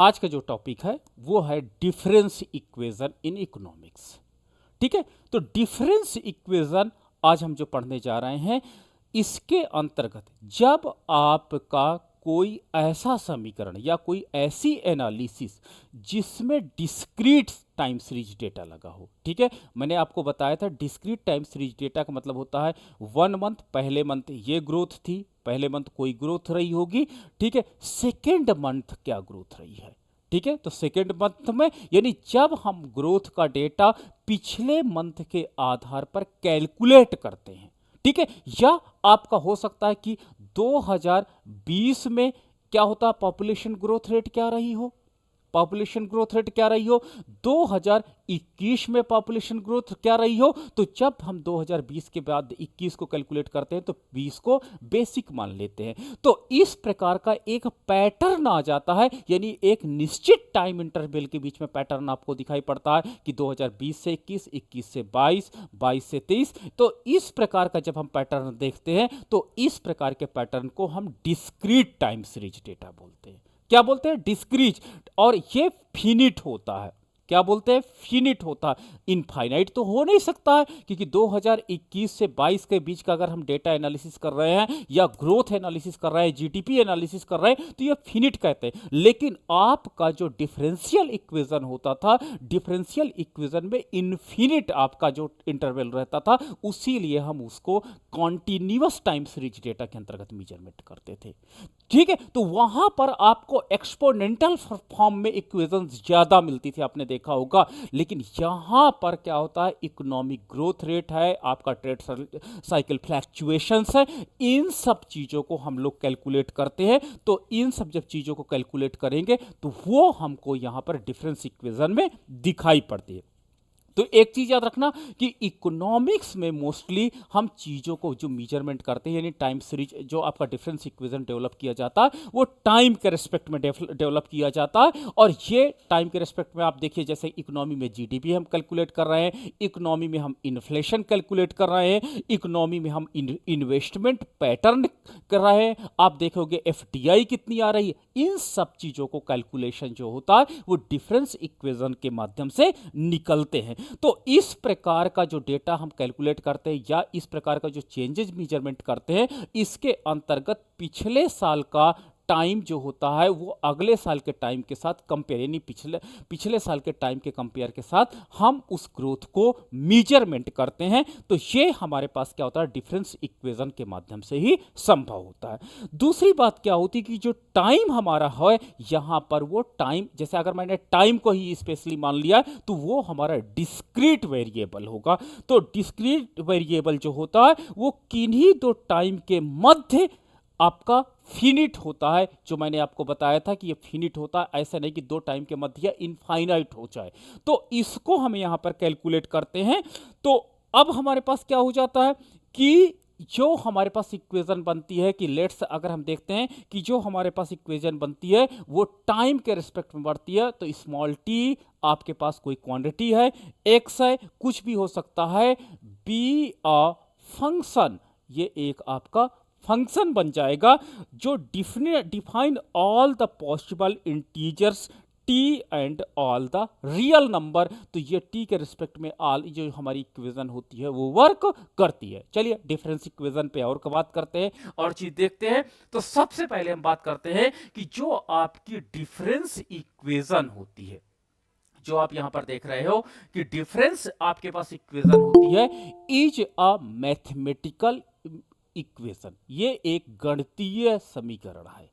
आज का जो टॉपिक है वो है डिफरेंस इक्वेशन इन इकोनॉमिक्स। ठीक है, तो डिफरेंस इक्वेशन आज हम जो पढ़ने जा रहे हैं, इसके अंतर्गत जब आपका कोई ऐसा समीकरण या कोई ऐसी एनालिसिस जिसमें डिस्क्रीट टाइम सीरीज डेटा लगा हो। ठीक है, मैंने आपको बताया था डिस्क्रीट टाइम सीरीज डेटा का मतलब होता है 1 मंथ, पहले मंथ ये ग्रोथ थी, पहले मंथ कोई ग्रोथ रही होगी। ठीक है, सेकेंड मंथ क्या ग्रोथ रही है। ठीक है, तो सेकेंड मंथ में यानी जब हम ग्रोथ का डेटा पिछले मंथ के आधार पर कैलकुलेट करते हैं। ठीक है, या आपका हो सकता है कि 2020 में क्या होता, पॉपुलेशन ग्रोथ रेट क्या रही हो, पॉपुलेशन ग्रोथ रेट क्या रही हो, 2021 में पॉपुलेशन ग्रोथ क्या रही हो। तो जब हम 2020 के बाद 21 को कैलकुलेट करते हैं तो 20 को बेसिक मान लेते हैं। तो इस प्रकार का एक पैटर्न आ जाता है, यानी एक निश्चित टाइम इंटरवल के बीच में पैटर्न आपको दिखाई पड़ता है कि 2020 से 21, 21 से 22, 22 से 23। तो इस प्रकार का जब हम पैटर्न देखते हैं तो इस प्रकार के पैटर्न को हम डिस्क्रीट टाइम सीरीज डेटा बोलते हैं। क्या बोलते हैं, डिस्क्रीट। और ये फिनिट होता है, क्या बोलते हैं, फिनिट होता है। इनफाइनाइट तो हो नहीं सकता है, क्योंकि 2021 से 22 के बीच का अगर हम डेटा एनालिसिस कर रहे हैं या ग्रोथ एनालिसिस कर रहे हैं, जीडीपी एनालिसिस कर रहे हैं, तो ये फिनिट कहते हैं। लेकिन आपका जो डिफरेंशियल इक्वेशन होता था, डिफरेंशियल इक्वेशन में इनफिनिट आपका जो इंटरवल रहता था, उसीलिए हम उसको कॉन्टिन्यूअस टाइम सीरीज डेटा के अंतर्गत मेजरमेंट करते थे। ठीक है, तो वहां पर आपको एक्सपोनेंटल फॉर्म में इक्वेशंस ज्यादा मिलती थी, आपने देखा होगा। लेकिन यहां पर क्या होता है, इकोनॉमिक ग्रोथ रेट है, आपका ट्रेड साइकिल फ्लैक्चुएशंस है, इन सब चीजों को हम लोग कैलकुलेट करते हैं। तो इन सब जब चीजों को कैलकुलेट करेंगे तो वो हमको यहां पर डिफरेंस इक्वेशन में दिखाई पड़ती है। तो एक चीज याद रखना कि इकोनॉमिक्स में मोस्टली हम चीजों को जो मेजरमेंट करते हैं, यानी टाइम सीरीज जो आपका डिफरेंस इक्वेशन डेवलप किया जाता है, वो टाइम के रिस्पेक्ट में डेवलप किया जाता है। और ये टाइम के रिस्पेक्ट में आप देखिए, जैसे इकोनॉमी में जीडीपी हम कैलकुलेट कर रहे हैं, इकोनॉमी में हम इन्फ्लेशन कैलकुलेट कर रहे हैं, इकोनॉमी में हम इन्वेस्टमेंट पैटर्न कर रहे हैं, आप देखोगे एफडीआई कितनी आ रही है। इन सब चीजों को कैलकुलेशन जो होता है वो डिफरेंस इक्वेशन के माध्यम से निकलते हैं। तो इस प्रकार का जो डेटा हम कैलकुलेट करते हैं या इस प्रकार का जो चेंजेस मेजरमेंट करते हैं, इसके अंतर्गत पिछले साल का टाइम जो होता है वो अगले साल के टाइम के साथ कंपेयर, यानी पिछले साल के टाइम के कंपेयर के साथ हम उस ग्रोथ को मेजरमेंट करते हैं। तो ये हमारे पास क्या होता है, डिफरेंस इक्वेशन के माध्यम से ही संभव होता है। दूसरी बात क्या होती है कि जो टाइम हमारा है, यहां पर वो टाइम, जैसे अगर मैंने टाइम को ही स्पेशली मान लिया तो वो हमारा डिस्क्रीट वेरिएबल होगा। तो डिस्क्रीट वेरिएबल जो होता है वो किन्हीं दो टाइम के मध्य आपका फिनिट होता है। जो मैंने आपको बताया था कि ये फिनिट होता है, ऐसा नहीं कि दो टाइम के मध्य इनफाइनाइट हो जाए। तो इसको हम यहां पर कैलकुलेट करते हैं। तो अब हमारे पास क्या हो जाता है कि जो हमारे पास इक्वेशन बनती है कि लेट्स, अगर हम देखते हैं कि जो हमारे पास इक्वेशन बनती है वो टाइम के रिस्पेक्ट में बढ़ती है। तो स्मॉल टी आपके पास कोई क्वांटिटी है, एक्स है, कुछ भी हो सकता है, बी अ फंक्शन, ये एक आपका फंक्शन बन जाएगा जो define all the possible integers T and all the real number. तो ये टी के रिस्पेक्ट में ऑल जो हमारी इक्वेशन होती है वो वर्क करती है। चलिए डिफरेंस इक्वेशन पे और बात करते हैं और चीज देखते हैं। तो सबसे पहले हम बात करते हैं कि जो आपकी डिफरेंस इक्वेशन होती है, जो आप यहां पर देख रहे हो कि डिफरेंस आपके पास इक्वेशन होती है, इज अ मैथमेटिकल इक्वेशन। ये एक गणितीय समीकरण है,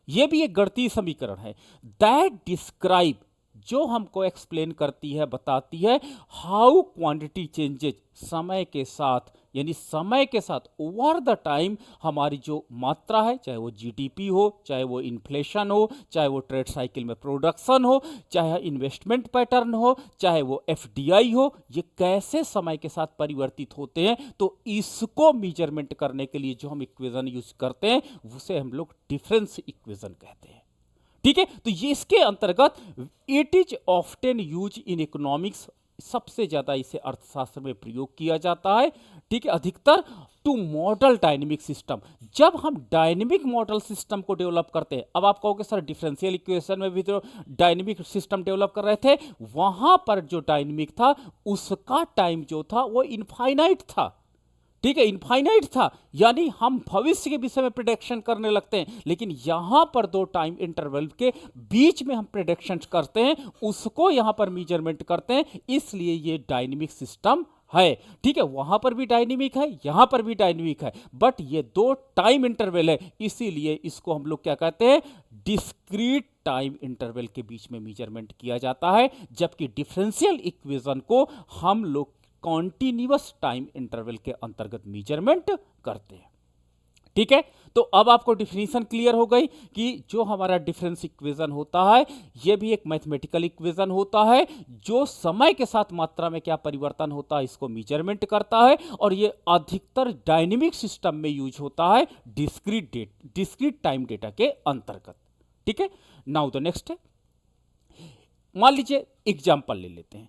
ये भी एक गणितीय समीकरण है दैट डिस्क्राइब, जो हमको एक्सप्लेन करती है, बताती है हाउ क्वांटिटी चेंजेज समय के साथ, यानी समय के साथ ओवर द टाइम हमारी जो मात्रा है, चाहे वो जीडीपी हो, चाहे वो इन्फ्लेशन हो, चाहे वो ट्रेड साइकिल में प्रोडक्शन हो, चाहे इन्वेस्टमेंट पैटर्न हो, चाहे वो एफडीआई हो, ये कैसे समय के साथ परिवर्तित होते हैं। तो इसको मेजरमेंट करने के लिए जो हम इक्वेशन यूज करते हैं उसे हम लोग डिफरेंस इक्वेशन कहते हैं। ठीक है, तो ये इसके अंतर्गत it is often use in economics सबसे ज़्यादा इसे अर्थशास्त्र में प्रयोग किया जाता है, ठीक है, अधिकतर टू मॉडल डायनेमिक सिस्टम। जब हम डायनेमिक मॉडल सिस्टम को डेवलप करते हैं, अब आप कहोगे सर डिफरेंशियल इक्वेशन में भी तो डायनेमिक सिस्टम डेवलप कर रहे थे, वहां पर जो डायनेमिक था उसका टाइम जो था वो इनफाइनाइट था, ठीक है, इनफाइनाइट था, यानी हम भविष्य के विषय में प्रिडिक्शन करने लगते हैं, लेकिन यहां पर दो टाइम इंटरवल के बीच में हम प्रिडिक्शन करते हैं, उसको यहां पर मेजरमेंट करते हैं, इसलिए ये डायनेमिक सिस्टम है, ठीक है। वहां पर भी डायनेमिक है, यहां पर भी डायनेमिक है, बट ये दो टाइम इंटरवल है, इसीलिए इसको हम लोग क्या कहते हैं, डिस्क्रीट टाइम इंटरवल के बीच में मेजरमेंट किया जाता है, जबकि डिफरेंशियल इक्वेशन को हम लोग कॉन्टिन्यूअस टाइम इंटरवल के अंतर्गत मेजरमेंट करते हैं, ठीक है। तो अब आपको डिफिनीशन क्लियर हो गई कि जो हमारा डिफरेंस इक्वेशन होता है यह भी एक मैथमेटिकल इक्वेशन होता है, जो समय के साथ मात्रा में क्या परिवर्तन होता है इसको मेजरमेंट करता है, और ये अधिकतर डायनेमिक सिस्टम में यूज होता है डिस्क्रीट टाइम डेटा के अंतर्गत, ठीक है। नाउ द नेक्स्ट है, मान लीजिए एग्जाम्पल ले लेते हैं।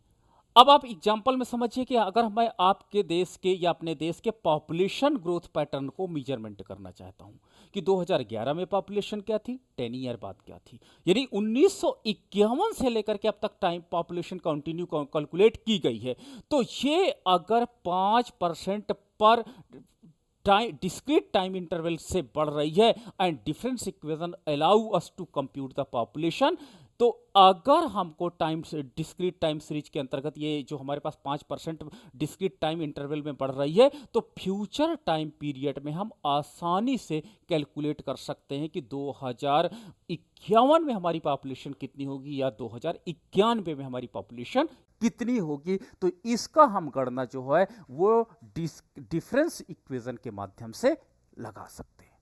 अब आप एग्जाम्पल में समझिए कि अगर मैं आपके देश के या अपने देश के पॉपुलेशन ग्रोथ पैटर्न को मेजरमेंट करना चाहता हूं कि 2011 में पॉपुलेशन क्या थी, 10 ईयर बाद क्या थी, यानी 1951 से लेकर के अब तक टाइम पॉपुलेशन कंटिन्यू कैलकुलेट की गई है, तो ये अगर 5% पर डिस्क्रीट टाइम इंटरवल से बढ़ रही है and difference equation allow us to compute the population, तो अगर हमको टाइम डिस्क्रीट टाइम सीरीज के अंतर्गत ये जो हमारे पास 5% डिस्क्रीट टाइम इंटरवल में बढ़ रही है, तो फ्यूचर टाइम पीरियड में हम आसानी से कैलकुलेट कर सकते हैं कि 2051 में हमारी पॉपुलेशन कितनी होगी या 2091 में हमारी पॉपुलेशन कितनी होगी। तो इसका हम गणना जो है वो डिफरेंस इक्वेशन के माध्यम से लगा सकते हैं,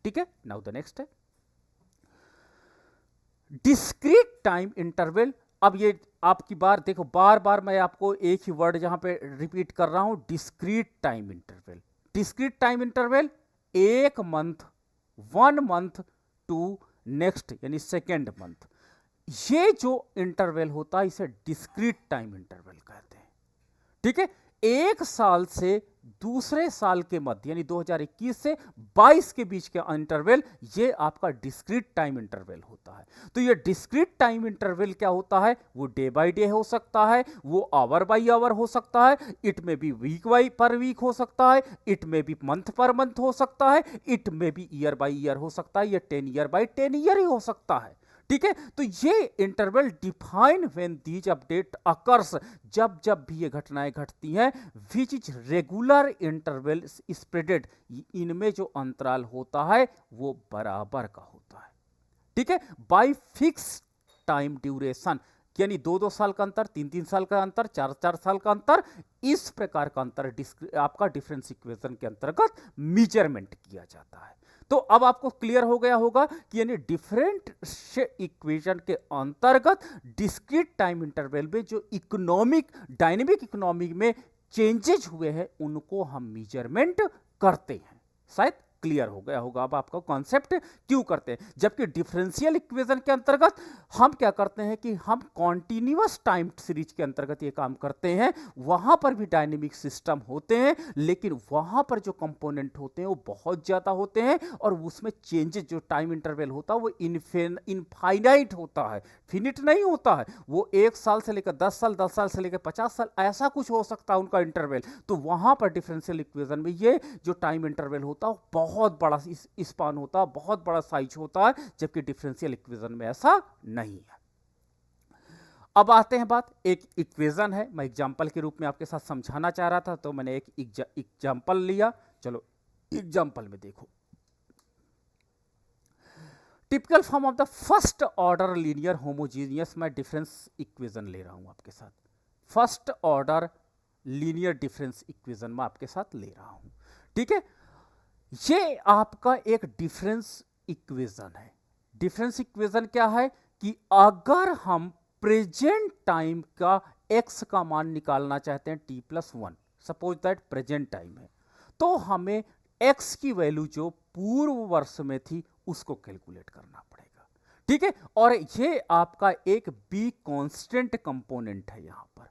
ठीक है। नाउ द नेक्स्ट है डिस्क्रीट टाइम इंटरवल। अब ये आपकी बार देखो, बार बार मैं आपको एक ही वर्ड यहां पे रिपीट कर रहा हूं, discrete time interval. Discrete time interval एक मंथ, 1 मंथ टू नेक्स्ट यानी सेकेंड मंथ, ये जो इंटरवल होता है इसे डिस्क्रीट टाइम इंटरवल कहते हैं, ठीक है। एक साल से दूसरे साल के मध्य यानी 2021 से 22 के बीच का इंटरवल ये आपका डिस्क्रीट टाइम इंटरवल होता है। तो ये डिस्क्रीट टाइम इंटरवल क्या होता है, वो डे बाय डे हो सकता है, वो आवर बाय आवर हो सकता है, इट में भी वीक बाय पर वीक हो सकता है, इट में भी मंथ पर मंथ हो सकता है, इट में भी ईयर बाय ईयर हो सकता है, ये 10 ईयर बाय 10 ईयर ही हो सकता है, ठीक है। तो ये interval define when these update occurs, जब जब भी ये घटनाएं घटती हैं, which is regular interval spreaded, इनमें जो अंतराल होता है वो बराबर का होता है, ठीक है, बाय फिक्स टाइम ड्यूरेशन, यानी 2-2 साल का अंतर, 3-3 साल का अंतर, 4-4 साल का अंतर, इस प्रकार का अंतर आपका डिफरेंस इक्वेशन के अंतर्गत मेजरमेंट किया जाता है। तो अब आपको क्लियर हो गया होगा कि यानी डिफरेंट इक्वेशन के अंतर्गत डिस्क्रीट टाइम इंटरवल में जो इकोनॉमिक डायनेमिक इकोनॉमी में चेंजेस हुए हैं उनको हम मेजरमेंट करते हैं। शायद क्लियर हो गया होगा अब आपका कॉन्सेप्ट क्यों करते हैं। जबकि डिफरेंशियल इक्वेशन के अंतर्गत हम क्या करते हैं कि हम कॉन्टिन्यूअस टाइम सीरीज के अंतर्गत ये काम करते हैं, वहां पर भी डायनेमिक सिस्टम होते हैं, लेकिन वहां पर जो कंपोनेंट होते हैं वो बहुत ज्यादा होते हैं और उसमें चेंजेस जो टाइम इंटरवल होता है वो इनफाइनाइट होता है, फिनिट नहीं होता है। वो 1 साल से लेकर 10 साल, 10 साल से लेकर 50 साल ऐसा कुछ हो सकता है उनका इंटरवल। तो वहां पर डिफरेंशियल इक्वेशन में ये जो टाइम इंटरवल होता है बहुत बड़ा स्पान होता है, बहुत बड़ा साइज होता है, जबकि डिफरेंशियल इक्वेशन में ऐसा नहीं है। अब आते हैं बात, एक इक्वेशन है, मैं एग्जांपल के रूप में आपके साथ समझाना चाह रहा था तो मैंने एक एग्जांपल लिया। चलो एग्जांपल में देखो, typical form of the first order linear homogeneous, मैं डिफरेंस इक्वेशन ले रहा हूं आपके साथ, first order linear difference equation में आपके साथ ले रहा हूं, ठीक है। ये आपका एक डिफरेंस इक्वेशन है। डिफरेंस इक्वेशन क्या है कि अगर हम प्रेजेंट टाइम का x का मान निकालना चाहते हैं t+1, suppose that present time है, तो हमें x की वैल्यू जो पूर्व वर्ष में थी उसको कैलकुलेट करना पड़ेगा, ठीक है। और ये आपका एक b कांस्टेंट कंपोनेंट है यहां पर,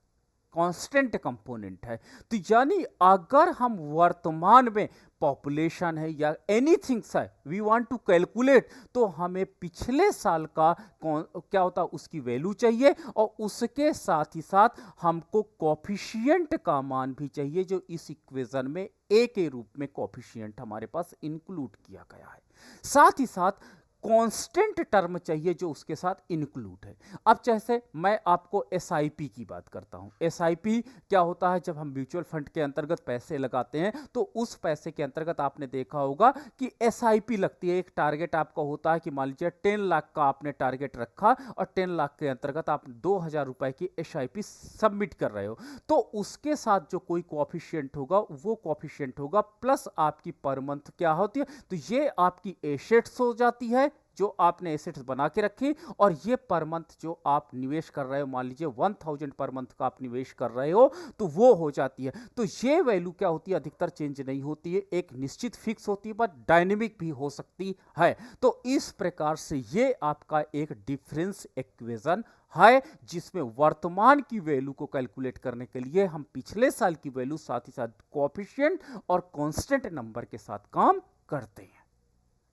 कांस्टेंट कंपोनेंट है। तो यानी अगर हम वर्तमान में पॉपुलेशन है या एनीथिंग है वी वांट टू कैलकुलेट, तो हमें पिछले साल का क्या होता है उसकी वैल्यू चाहिए, और उसके साथ ही साथ हमको कॉफिशिएंट का मान भी चाहिए जो इस इक्वेशन में ए के रूप में कॉफिशिएंट हमारे पास इंक्लूड किया गया है। साथ ही साथ कांस्टेंट टर्म चाहिए जो उसके साथ इंक्लूड है। अब जैसे मैं आपको एसआईपी की बात करता हूं। एसआईपी क्या होता है, जब हम म्यूचुअल फंड के अंतर्गत पैसे लगाते हैं तो उस पैसे के अंतर्गत आपने देखा होगा कि एसआईपी लगती है। एक टारगेट आपका होता है कि मान लीजिए 10 लाख का आपने टारगेट रखा और 10 लाख के अंतर्गत आप 2000 रुपए की एसआईपी सबमिट कर रहे हो, तो उसके साथ जो कोई कोएफिशिएंट होगा वो कोएफिशिएंट होगा प्लस आपकी पर मंथ क्या होती है, तो ये आपकी एसेट्स हो जाती है जो आपने एसेट्स बना के रखी, और ये पर मंथ जो आप निवेश कर रहे हो, मान लीजिए 1000 पर मंथ का आप निवेश कर रहे हो, तो वो हो जाती है। तो ये वैल्यू क्या होती है, अधिकतर चेंज नहीं होती है, एक निश्चित फिक्स होती है, बट डायनेमिक भी हो सकती है। तो इस प्रकार से ये आपका एक डिफरेंस इक्वेशन है जिसमें वर्तमान की वैल्यू को कैलकुलेट करने के लिए हम पिछले साल की वैल्यू साथ ही साथ कोएफिशिएंट और कांस्टेंट नंबर के साथ काम करते हैं।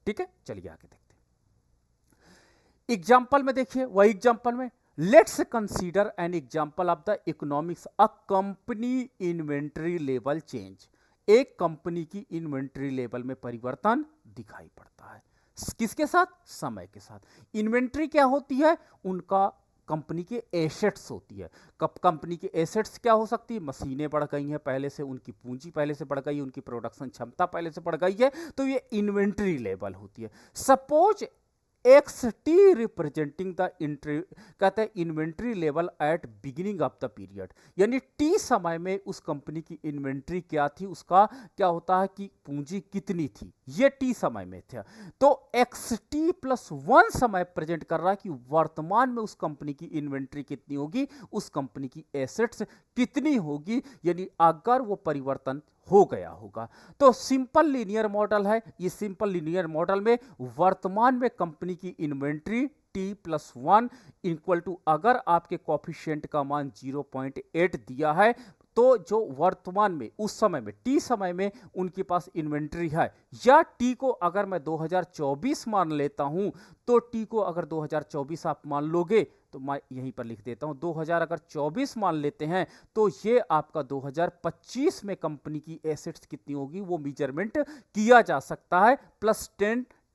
ठीक है, चलिए आगे देखते हैं। एग्जाम्पल में देखिए, वही एग्जाम्पल में let's consider an example of the economics a company inventory level change. एक कंपनी की इन्वेंट्री लेवल में परिवर्तन दिखाई पड़ता है, किसके साथ, समय के साथ। इन्वेंट्री क्या होती है, उनका कंपनी के एसेट्स होती है। कंपनी के एसेट्स क्या हो सकती है, मशीनें बढ़ गई हैं पहले से, उनकी पूंजी पहले से बढ़ गई, उनकी प्रोडक्शन क्षमता पहले से बढ़ गई है, तो ये इन्वेंट्री लेवल होती है। Suppose x T representing the entry, कहते हैं inventory level at beginning of the period, यानी टी समय में उस कंपनी की इन्वेंट्री क्या थी, उसका क्या होता है कि पूंजी कितनी थी, ये टी समय में था। तो एक्स टी प्लस 1 समय प्रेजेंट कर रहा है कि वर्तमान में उस कंपनी की इन्वेंट्री कितनी होगी, उस कंपनी की एसेट्स कितनी होगी, यानी अगर वो परिवर्तन हो गया होगा। तो सिंपल लीनियर मॉडल है। ये सिंपल लीनियर मॉडल में वर्तमान में कंपनी की inventory t plus 1 equal to, अगर आपके कोएफिशिएंट का मान 0.8 दिया है, तो जो वर्तमान में उस समय में टी समय में उनके पास इन्वेंट्री है, या टी को अगर मैं 2024 मान लेता हूं, तो टी को अगर 2024 आप मान लोगे, तो मैं यहीं पर लिख देता हूं 2000 अगर 24 मान लेते हैं, तो ये आपका 2025 में कंपनी की एसेट्स कितनी होगी वो मेजरमेंट किया जा सकता है। प्लस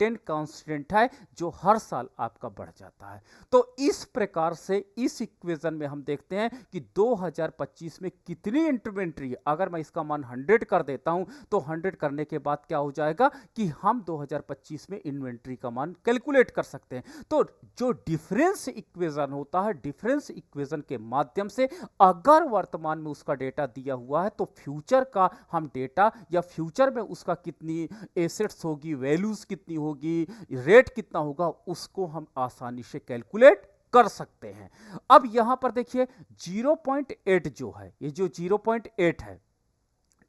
10 कांस्टेंट है जो हर साल आपका बढ़ जाता है। तो इस प्रकार से इस इक्वेशन में हम देखते हैं कि 2025 में कितनी इन्वेंट्री है। अगर मैं इसका मान 100 कर देता हूं, तो 100 करने के बाद क्या हो जाएगा कि हम 2025 में इन्वेंट्री का मान कैलकुलेट कर सकते हैं। तो जो डिफरेंस इक्वेशन होता है, डिफरेंस इक्वेशन के माध्यम से अगर वर्तमान में उसका डेटा दिया हुआ है, तो फ्यूचर का हम डेटा, या फ्यूचर में उसका कितनी एसेट्स होगी, वैल्यूज कितनी होगी, रेट कितना होगा, उसको हम आसानी से कैलकुलेट कर सकते हैं। अब यहां पर देखिए 0.8 जो है, ये जो 0.8 है,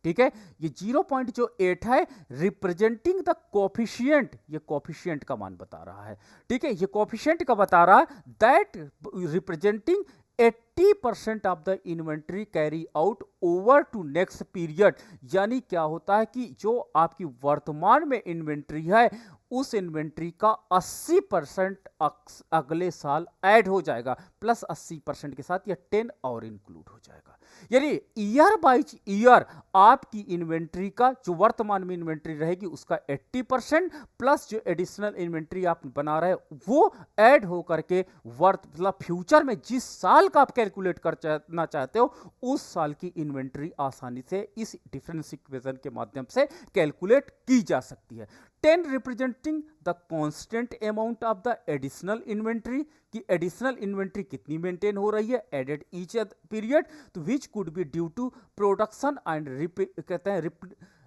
ठीक है, ये 0.8 है रिप्रेजेंटिंग द कोएफिशिएंट, ये कोएफिशिएंट का मान बता रहा है। ठीक है, ये कोएफिशिएंट का बता रहा है that representing 80% of the inventory carry out over to next period. यानी क्या होता है कि जो आपकी वर्तमान में इन्वेंट्री है, उस इन्वेंट्री का 80% अगले साल ऐड हो जाएगा, प्लस 80% के साथ यह 10 और इंक्लूड हो जाएगा। यानी ईयर बाय ईयर आपकी इन्वेंट्री का जो वर्तमान में इन्वेंट्री रहेगी उसका 80% प्लस जो एडिशनल इन्वेंट्री आप बना रहे वो ऐड हो करके मतलब फ्यूचर में जिस साल का आप कैलकुलेट करना चाहते हो, उस साल की इन्वेंट्री आसानी से इस डिफरेंस इक्वेशन के माध्यम से कैलकुलेट की जा सकती है। 10 representing the constant amount of the additional inventory, कि एडिशनल इन्वेंट्री कितनी मेंटेन हो रही है एडेड ईच पीरियड, तो which could be due to production and कहते हैं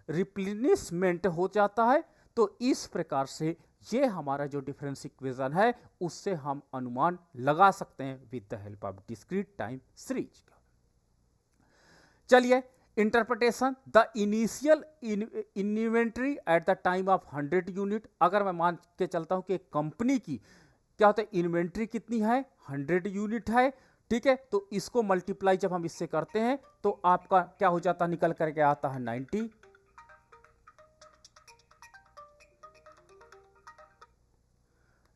रिप्लेनिशमेंट हो जाता है। तो इस प्रकार से ये हमारा जो डिफरेंस इक्वेशन है उससे हम अनुमान लगा सकते हैं with the help of discrete time series. चलिए interpretation, the initial inventory at the time of 100 unit. अगर मैं मान के चलता हूं कि कंपनी की क्या होता है इन्वेंट्री कितनी है, 100 यूनिट है, ठीक है, तो इसको मल्टीप्लाई जब हम इससे करते हैं तो आपका क्या हो जाता है, निकल करके आता है 90,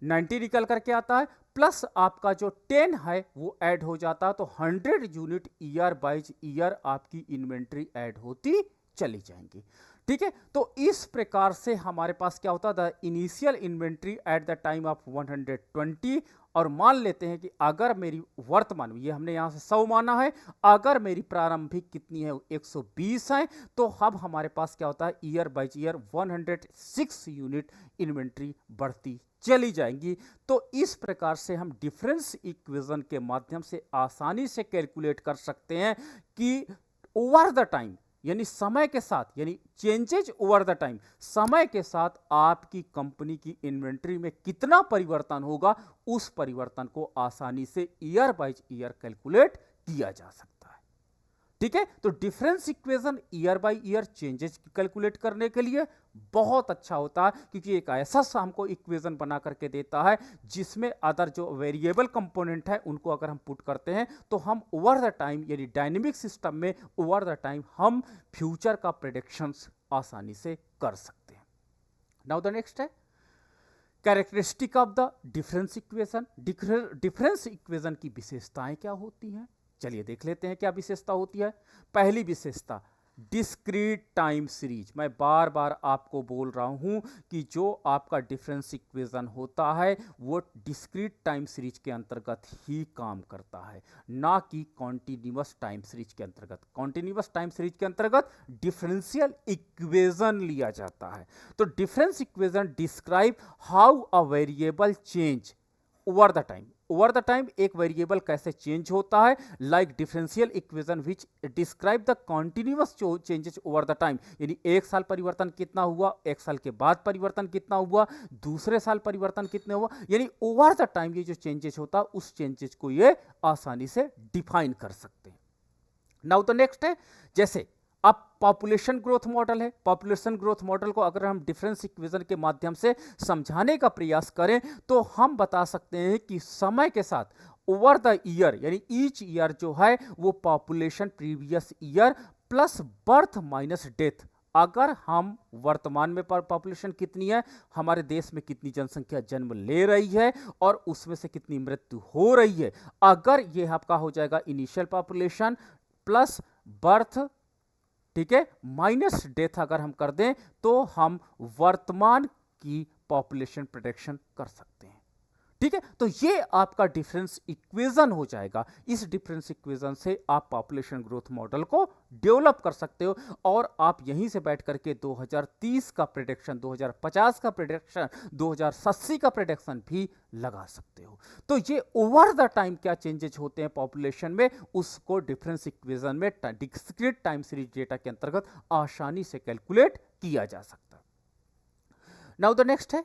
90 निकल करके आता है, प्लस आपका जो 10 है वो ऐड हो जाता है, तो 100 यूनिट ईयर बाइज ईयर आपकी इन्वेंट्री ऐड होती चली जाएंगी। ठीक है, तो इस प्रकार से हमारे पास क्या होता था, initial inventory at the time of 120, और मान लेते हैं कि अगर मेरी वर्तमान, ये हमने यहां से 100 माना है, अगर मेरी प्रारंभिक कितनी है 120 है, तो अब हमारे पास क्या होता है, year by year 106 unit inventory बढ़ती चली जाएंगी। तो इस प्रकार से हम डिफरेंस इक्वेशन के माध्यम से आसानी से कैलकुलेट कर सकते हैं कि ओवर द टाइम, यानी समय के साथ, यानी चेंजेज ओवर द टाइम, समय के साथ आपकी कंपनी की इन्वेंट्री में कितना परिवर्तन होगा, उस परिवर्तन को आसानी से ईयर बाइज ईयर कैलकुलेट किया जा सकता है। ठीक है, तो difference equation year by year changes calculate करने के लिए बहुत अच्छा होता है, क्योंकि एक ऐसा हमको इक्वेशन बना करके देता है जिसमें अदर जो वेरिएबल कंपोनेंट है उनको अगर हम पुट करते हैं तो हम ओवर द टाइम, यानी डायनेमिक सिस्टम में ओवर द टाइम हम फ्यूचर का प्रेडिक्शंस आसानी से कर सकते हैं। नाउ द नेक्स्ट है characteristic of the difference equation. Difference equation की विशेषताएं क्या होती हैं, चलिए देख लेते हैं क्या विशेषता होती है। पहली विशेषता डिस्क्रीट टाइम सीरीज। मैं बार बार आपको बोल रहा हूं कि जो आपका डिफरेंस इक्वेशन होता है वो डिस्क्रीट टाइम सीरीज के अंतर्गत ही काम करता है, ना कि कॉन्टिन्यूअस टाइम सीरीज के अंतर्गत। कॉन्टिन्यूअस टाइम सीरीज के अंतर्गत डिफरेंशियल इक्वेशन लिया जाता है। तो difference equation describe how a variable change over the time. Over the time एक वेरिएबल कैसे चेंज होता है, like differential equation which describe the continuous changes over the time, यानी एक साल परिवर्तन कितना हुआ, एक साल के बाद परिवर्तन कितना हुआ, दूसरे साल परिवर्तन कितने हुआ, यानी ओवर द टाइम ये जो चेंजेस होता है उस चेंजेस को ये आसानी से डिफाइन कर सकते हैं। नाउ द नेक्स्ट है, जैसे अब पॉपुलेशन ग्रोथ मॉडल है। पॉपुलेशन ग्रोथ मॉडल को अगर हम डिफरेंस इक्वेशन के माध्यम से समझाने का प्रयास करें तो हम बता सकते हैं कि समय के साथ ओवर द ईयर, यानी ईच ईयर जो है वो population previous year plus birth minus death, अगर हम वर्तमान में पॉपुलेशन कितनी है, हमारे देश में कितनी जनसंख्या जन्म ले रही है और उसमें से कितनी मृत्यु हो रही है, अगर ये आपका हो जाएगा इनिशियल पॉपुलेशन प्लस बर्थ, ठीक है, माइनस डेथ अगर हम कर दें तो हम वर्तमान की पॉपुलेशन प्रेडिक्शन कर सकते हैं। ठीक है, तो ये आपका डिफरेंस इक्वेशन हो जाएगा। इस डिफरेंस इक्वेशन से आप पॉपुलेशन ग्रोथ मॉडल को डेवलप कर सकते हो और आप यहीं से बैठ करके 2030 का प्रेडिक्शन, 2050 का प्रेडिक्शन, 2080 का प्रेडिक्शन भी लगा सकते हो। तो ये ओवर द टाइम क्या चेंजेस होते हैं पॉपुलेशन में, उसको डिफरेंस इक्वेशन में डिस्क्रीट टाइम सीरीज डेटा के अंतर्गत आसानी से कैलकुलेट किया जा सकता है। नाउ द नेक्स्ट है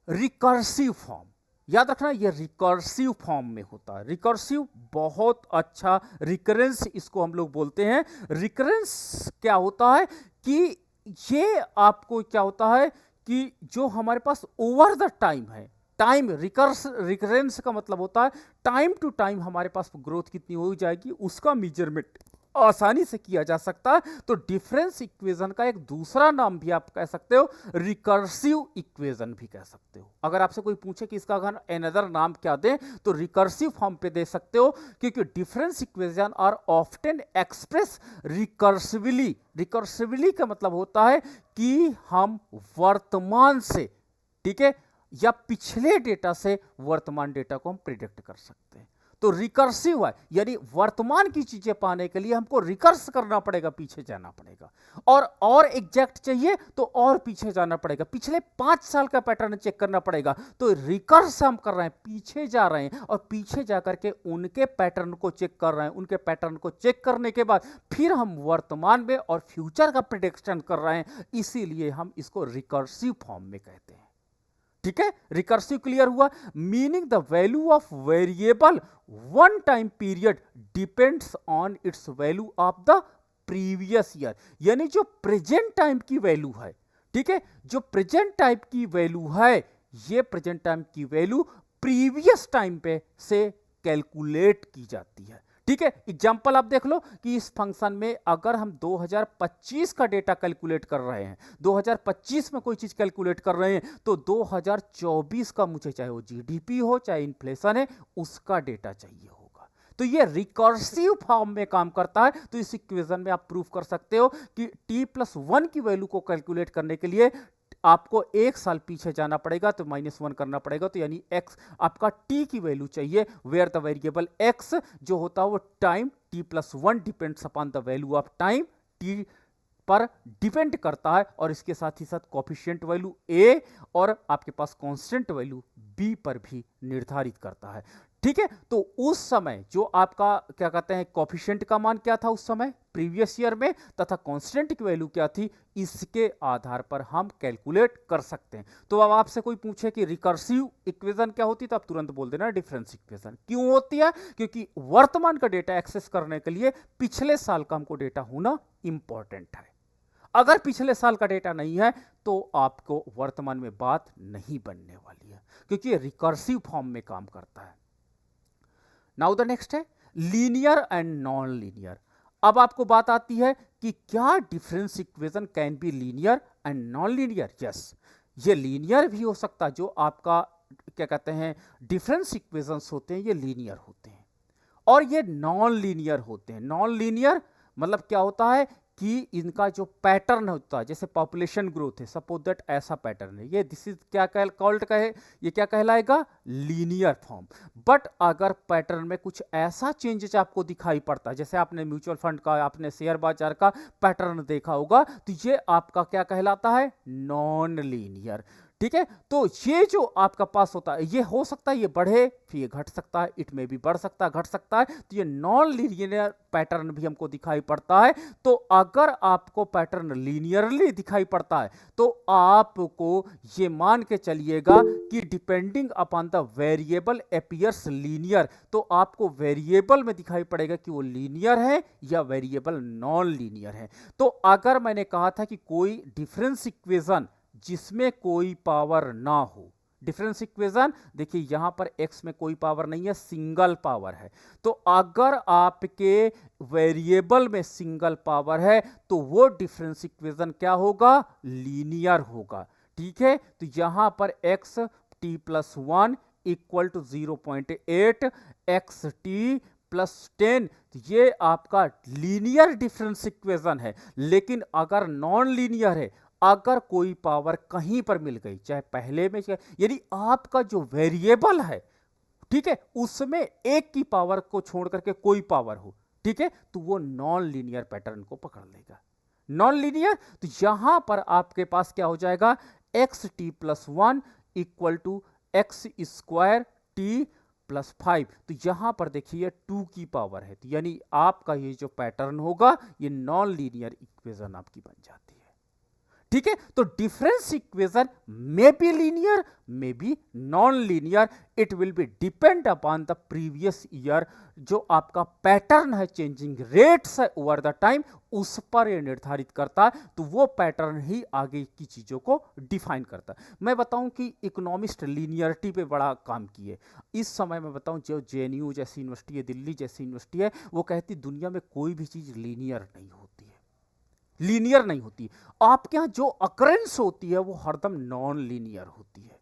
रिकर्सिव फॉर्म। याद रखना ये रिकर्सिव फॉर्म में होता है। रिकर्सिव बहुत अच्छा, रिकरेंस इसको हम लोग बोलते हैं। रिकरेंस क्या होता है कि ये आपको क्या होता है कि जो हमारे पास ओवर द टाइम है, टाइम रिकरेंस का मतलब होता है टाइम टू टाइम हमारे पास ग्रोथ कितनी हो जाएगी उसका मेजरमेंट आसानी से किया जा सकता है। तो डिफरेंस इक्वेशन का एक दूसरा नाम भी आप कह सकते हो, रिकर्सिव इक्वेशन भी कह सकते हो। अगर आपसे कोई पूछे कि इसका अगर एनदर नाम क्या दें तो रिकर्सिव फॉर्म पे दे सकते हो, क्योंकि difference equation are often express recursively. Recursively का मतलब होता है कि हम वर्तमान से, ठीक है, या पिछले डेटा से वर्तमान डेटा को हम प्रिडिक्ट कर सकते हैं। तो रिकर्सिव है, यानी वर्तमान की चीजें पाने के लिए हमको रिकर्स करना पड़ेगा, पीछे जाना पड़ेगा, और एग्जैक्ट चाहिए तो और पीछे जाना पड़ेगा, पिछले 5 साल का पैटर्न चेक करना पड़ेगा। तो रिकर्स हम कर रहे हैं, पीछे जा रहे हैं और पीछे जा करके उनके पैटर्न को चेक कर रहे हैं। उनके पैटर्न को चेक करने के बाद फिर हम वर्तमान में और फ्यूचर का प्रेडिक्शन कर रहे हैं, इसीलिए हम इसको रिकर्सिव फॉर्म में कहते हैं। ठीक है, रिकर्सिव क्लियर हुआ। Meaning the value of variable one time period depends on it's value of the previous year, यानी जो प्रेजेंट टाइम की वैल्यू है, ठीक है, जो प्रेजेंट टाइम की वैल्यू है, ये प्रेजेंट टाइम की वैल्यू प्रीवियस टाइम पे से कैलकुलेट की जाती है। ठीक है, एग्जाम्पल आप देख लो कि इस फंक्शन में अगर हम 2025 का डेटा कैलकुलेट कर रहे हैं, 2025 में कोई चीज कैलकुलेट कर रहे हैं, तो 2024 का मुझे चाहे वो जीडीपी हो चाहे इन्फ्लेशन है उसका डेटा चाहिए होगा। तो ये रिकर्सिव फॉर्म में काम करता है। तो इस इक्वेशन में आप प्रूफ कर सकते हो कि t+1 की वैल्यू को कैलकुलेट करने के लिए आपको 1 साल पीछे जाना पड़ेगा, तो -1 करना पड़ेगा, तो यानी x आपका t की वैल्यू चाहिए, वेयर द वेरिएबल x जो होता है वो time t+1 depends upon the value of time t पर डिपेंड करता है, और इसके साथ ही साथ कोफिशिएंट वैल्यू a और आपके पास कांस्टेंट वैल्यू b पर भी निर्धारित करता है। ठीक है, तो उस समय जो आपका क्या कहते हैं कोफिशिएंट का मान क्या था उस समय प्रीवियस ईयर में, तथा कांस्टेंट की वैल्यू क्या थी, इसके आधार पर हम कैलकुलेट कर सकते हैं। तो अब आपसे कोई पूछे कि रिकर्सिव इक्वेशन क्या होती है, तो आप तुरंत बोल देना डिफरेंस इक्वेशन। क्यों होती है? क्योंकि वर्तमान का डेटा एक्सेस करने के लिए पिछले साल का हमको डेटा होना इंपॉर्टेंट है। अगर पिछले साल का डेटा नहीं है तो आपको वर्तमान में बात नहीं बनने वाली है, क्योंकि ये रिकर्सिव फॉर्म में काम करता है। नाउ द नेक्स्ट है लीनियर एंड नॉन लीनियर। अब आपको बात आती है कि क्या difference equation can be linear and non linear. Yes, ये लीनियर भी हो सकता है। जो आपका क्या कहते हैं डिफरेंस इक्वेशंस होते हैं ये लीनियर होते हैं, और ये नॉन लीनियर होते हैं। नॉन लीनियर मतलब क्या होता है कि इनका जो पैटर्न होता है, जैसे पॉपुलेशन ग्रोथ है, सपोज दैट ऐसा पैटर्न है, ये दिस इज क्या कॉल्ड कहे, ये क्या कहलाएगा, लीनियर फॉर्म। बट अगर पैटर्न में कुछ ऐसा चेंजेस आपको दिखाई पड़ता है, जैसे आपने म्यूचुअल फंड का, आपने शेयर बाजार का पैटर्न देखा होगा, तो ये आपका क्या कहलाता है, नॉन लीनियर। ठीक है, तो ये जो आपका पास होता है ये हो सकता है ये बढ़े फिर ये घट सकता है, इट में भी बढ़ सकता है घट सकता है, तो ये नॉन लीनियर पैटर्न भी हमको दिखाई पड़ता है। तो अगर आपको पैटर्न लीनियरली दिखाई पड़ता है तो आपको ये मान के चलिएगा कि depending upon the variable appears linear, तो आपको वेरिएबल में दिखाई पड़ेगा कि वो लीनियर है या वेरिएबल नॉन लीनियर है। तो अगर मैंने कहा था कि कोई डिफरेंस इक्वेशन जिसमें कोई पावर ना हो, डिफरेंस इक्वेशन देखिए यहां पर x में कोई पावर नहीं है, सिंगल पावर है, तो अगर आपके वेरिएबल में सिंगल पावर है तो वो डिफरेंस इक्वेशन क्या होगा, लीनियर होगा। ठीक है, तो यहां पर x t+1 equal to 0.8 x t+10, ये आपका लीनियर डिफरेंस इक्वेशन है। लेकिन अगर नॉन लीनियर है, अगर कोई पावर कहीं पर मिल गई, चाहे पहले में, यानी आपका जो वेरिएबल है, ठीक है, उसमें एक की पावर को छोड़ करके कोई पावर हो, ठीक है, तो वो नॉन लीनियर पैटर्न को पकड़ लेगा। नॉन लीनियर, तो यहां पर आपके पास क्या हो जाएगा, xt+1 equal to x² t+5, तो यहां पर देखिए 2 की पावर है, तो यानी आपका ये जो पैटर्न होगा ये नॉन लीनियर इक्वेशन आपकी बन जाती है। ठीक है, तो difference equation may be linear may be non linear, it will be depend upon the previous year. जो आपका पैटर्न है, चेंजिंग रेट्स है ओवर द टाइम, उस पर यह निर्धारित करता है, तो वो पैटर्न ही आगे की चीजों को डिफाइन करता है। मैं बताऊं कि इकोनॉमिस्ट लीनियरिटी पे बड़ा काम किए इस समय। मैं बताऊं जो जेएनयू जैसी यूनिवर्सिटी है, दिल्ली जैसी यूनिवर्सिटी है, वो कहती दुनिया में कोई भी चीज लीनियर नहीं होती है, लीनियर नहीं होती। आपके यहां जो अकरेंस होती है वो हरदम नॉन लीनियर होती है।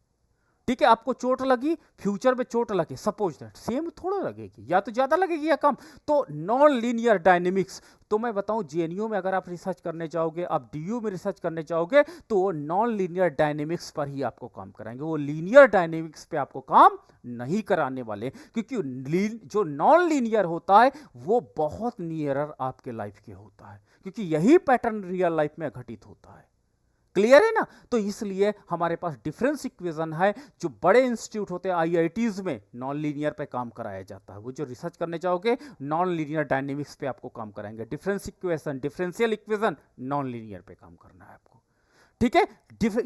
ठीक है, आपको चोट लगी, फ्यूचर में चोट लगे, सपोज दैट सेम थोड़ा लगेगी, या तो ज्यादा लगेगी या कम, तो नॉन लीनियर डायनेमिक्स। तो मैं बताऊं जेएनयू में अगर आप रिसर्च करने जाओगे, आप डीयू में रिसर्च करने जाओगे, तो वो नॉन लीनियर डायनेमिक्स पर ही आपको काम कराएंगे, वो लीनियर डायनेमिक्स पे आपको काम नहीं कराने वाले, क्योंकि जो नॉन लीनियर होता है वो बहुत नियरर आपके लाइफ के होता है, क्योंकि यही पैटर्न रियल लाइफ में घटित होता है। क्लियर है ना, तो इसलिए हमारे पास डिफरेंस इक्वेशन है। जो बड़े इंस्टीट्यूट होते हैं आईआईटीज में नॉन लीनियर पे काम कराया जाता है, वो जो रिसर्च करने जाओगे नॉन लीनियर डायनेमिक्स पे आपको काम कराएंगे। Difference equation, differential equation, non linear पे काम करना है आपको। ठीक है,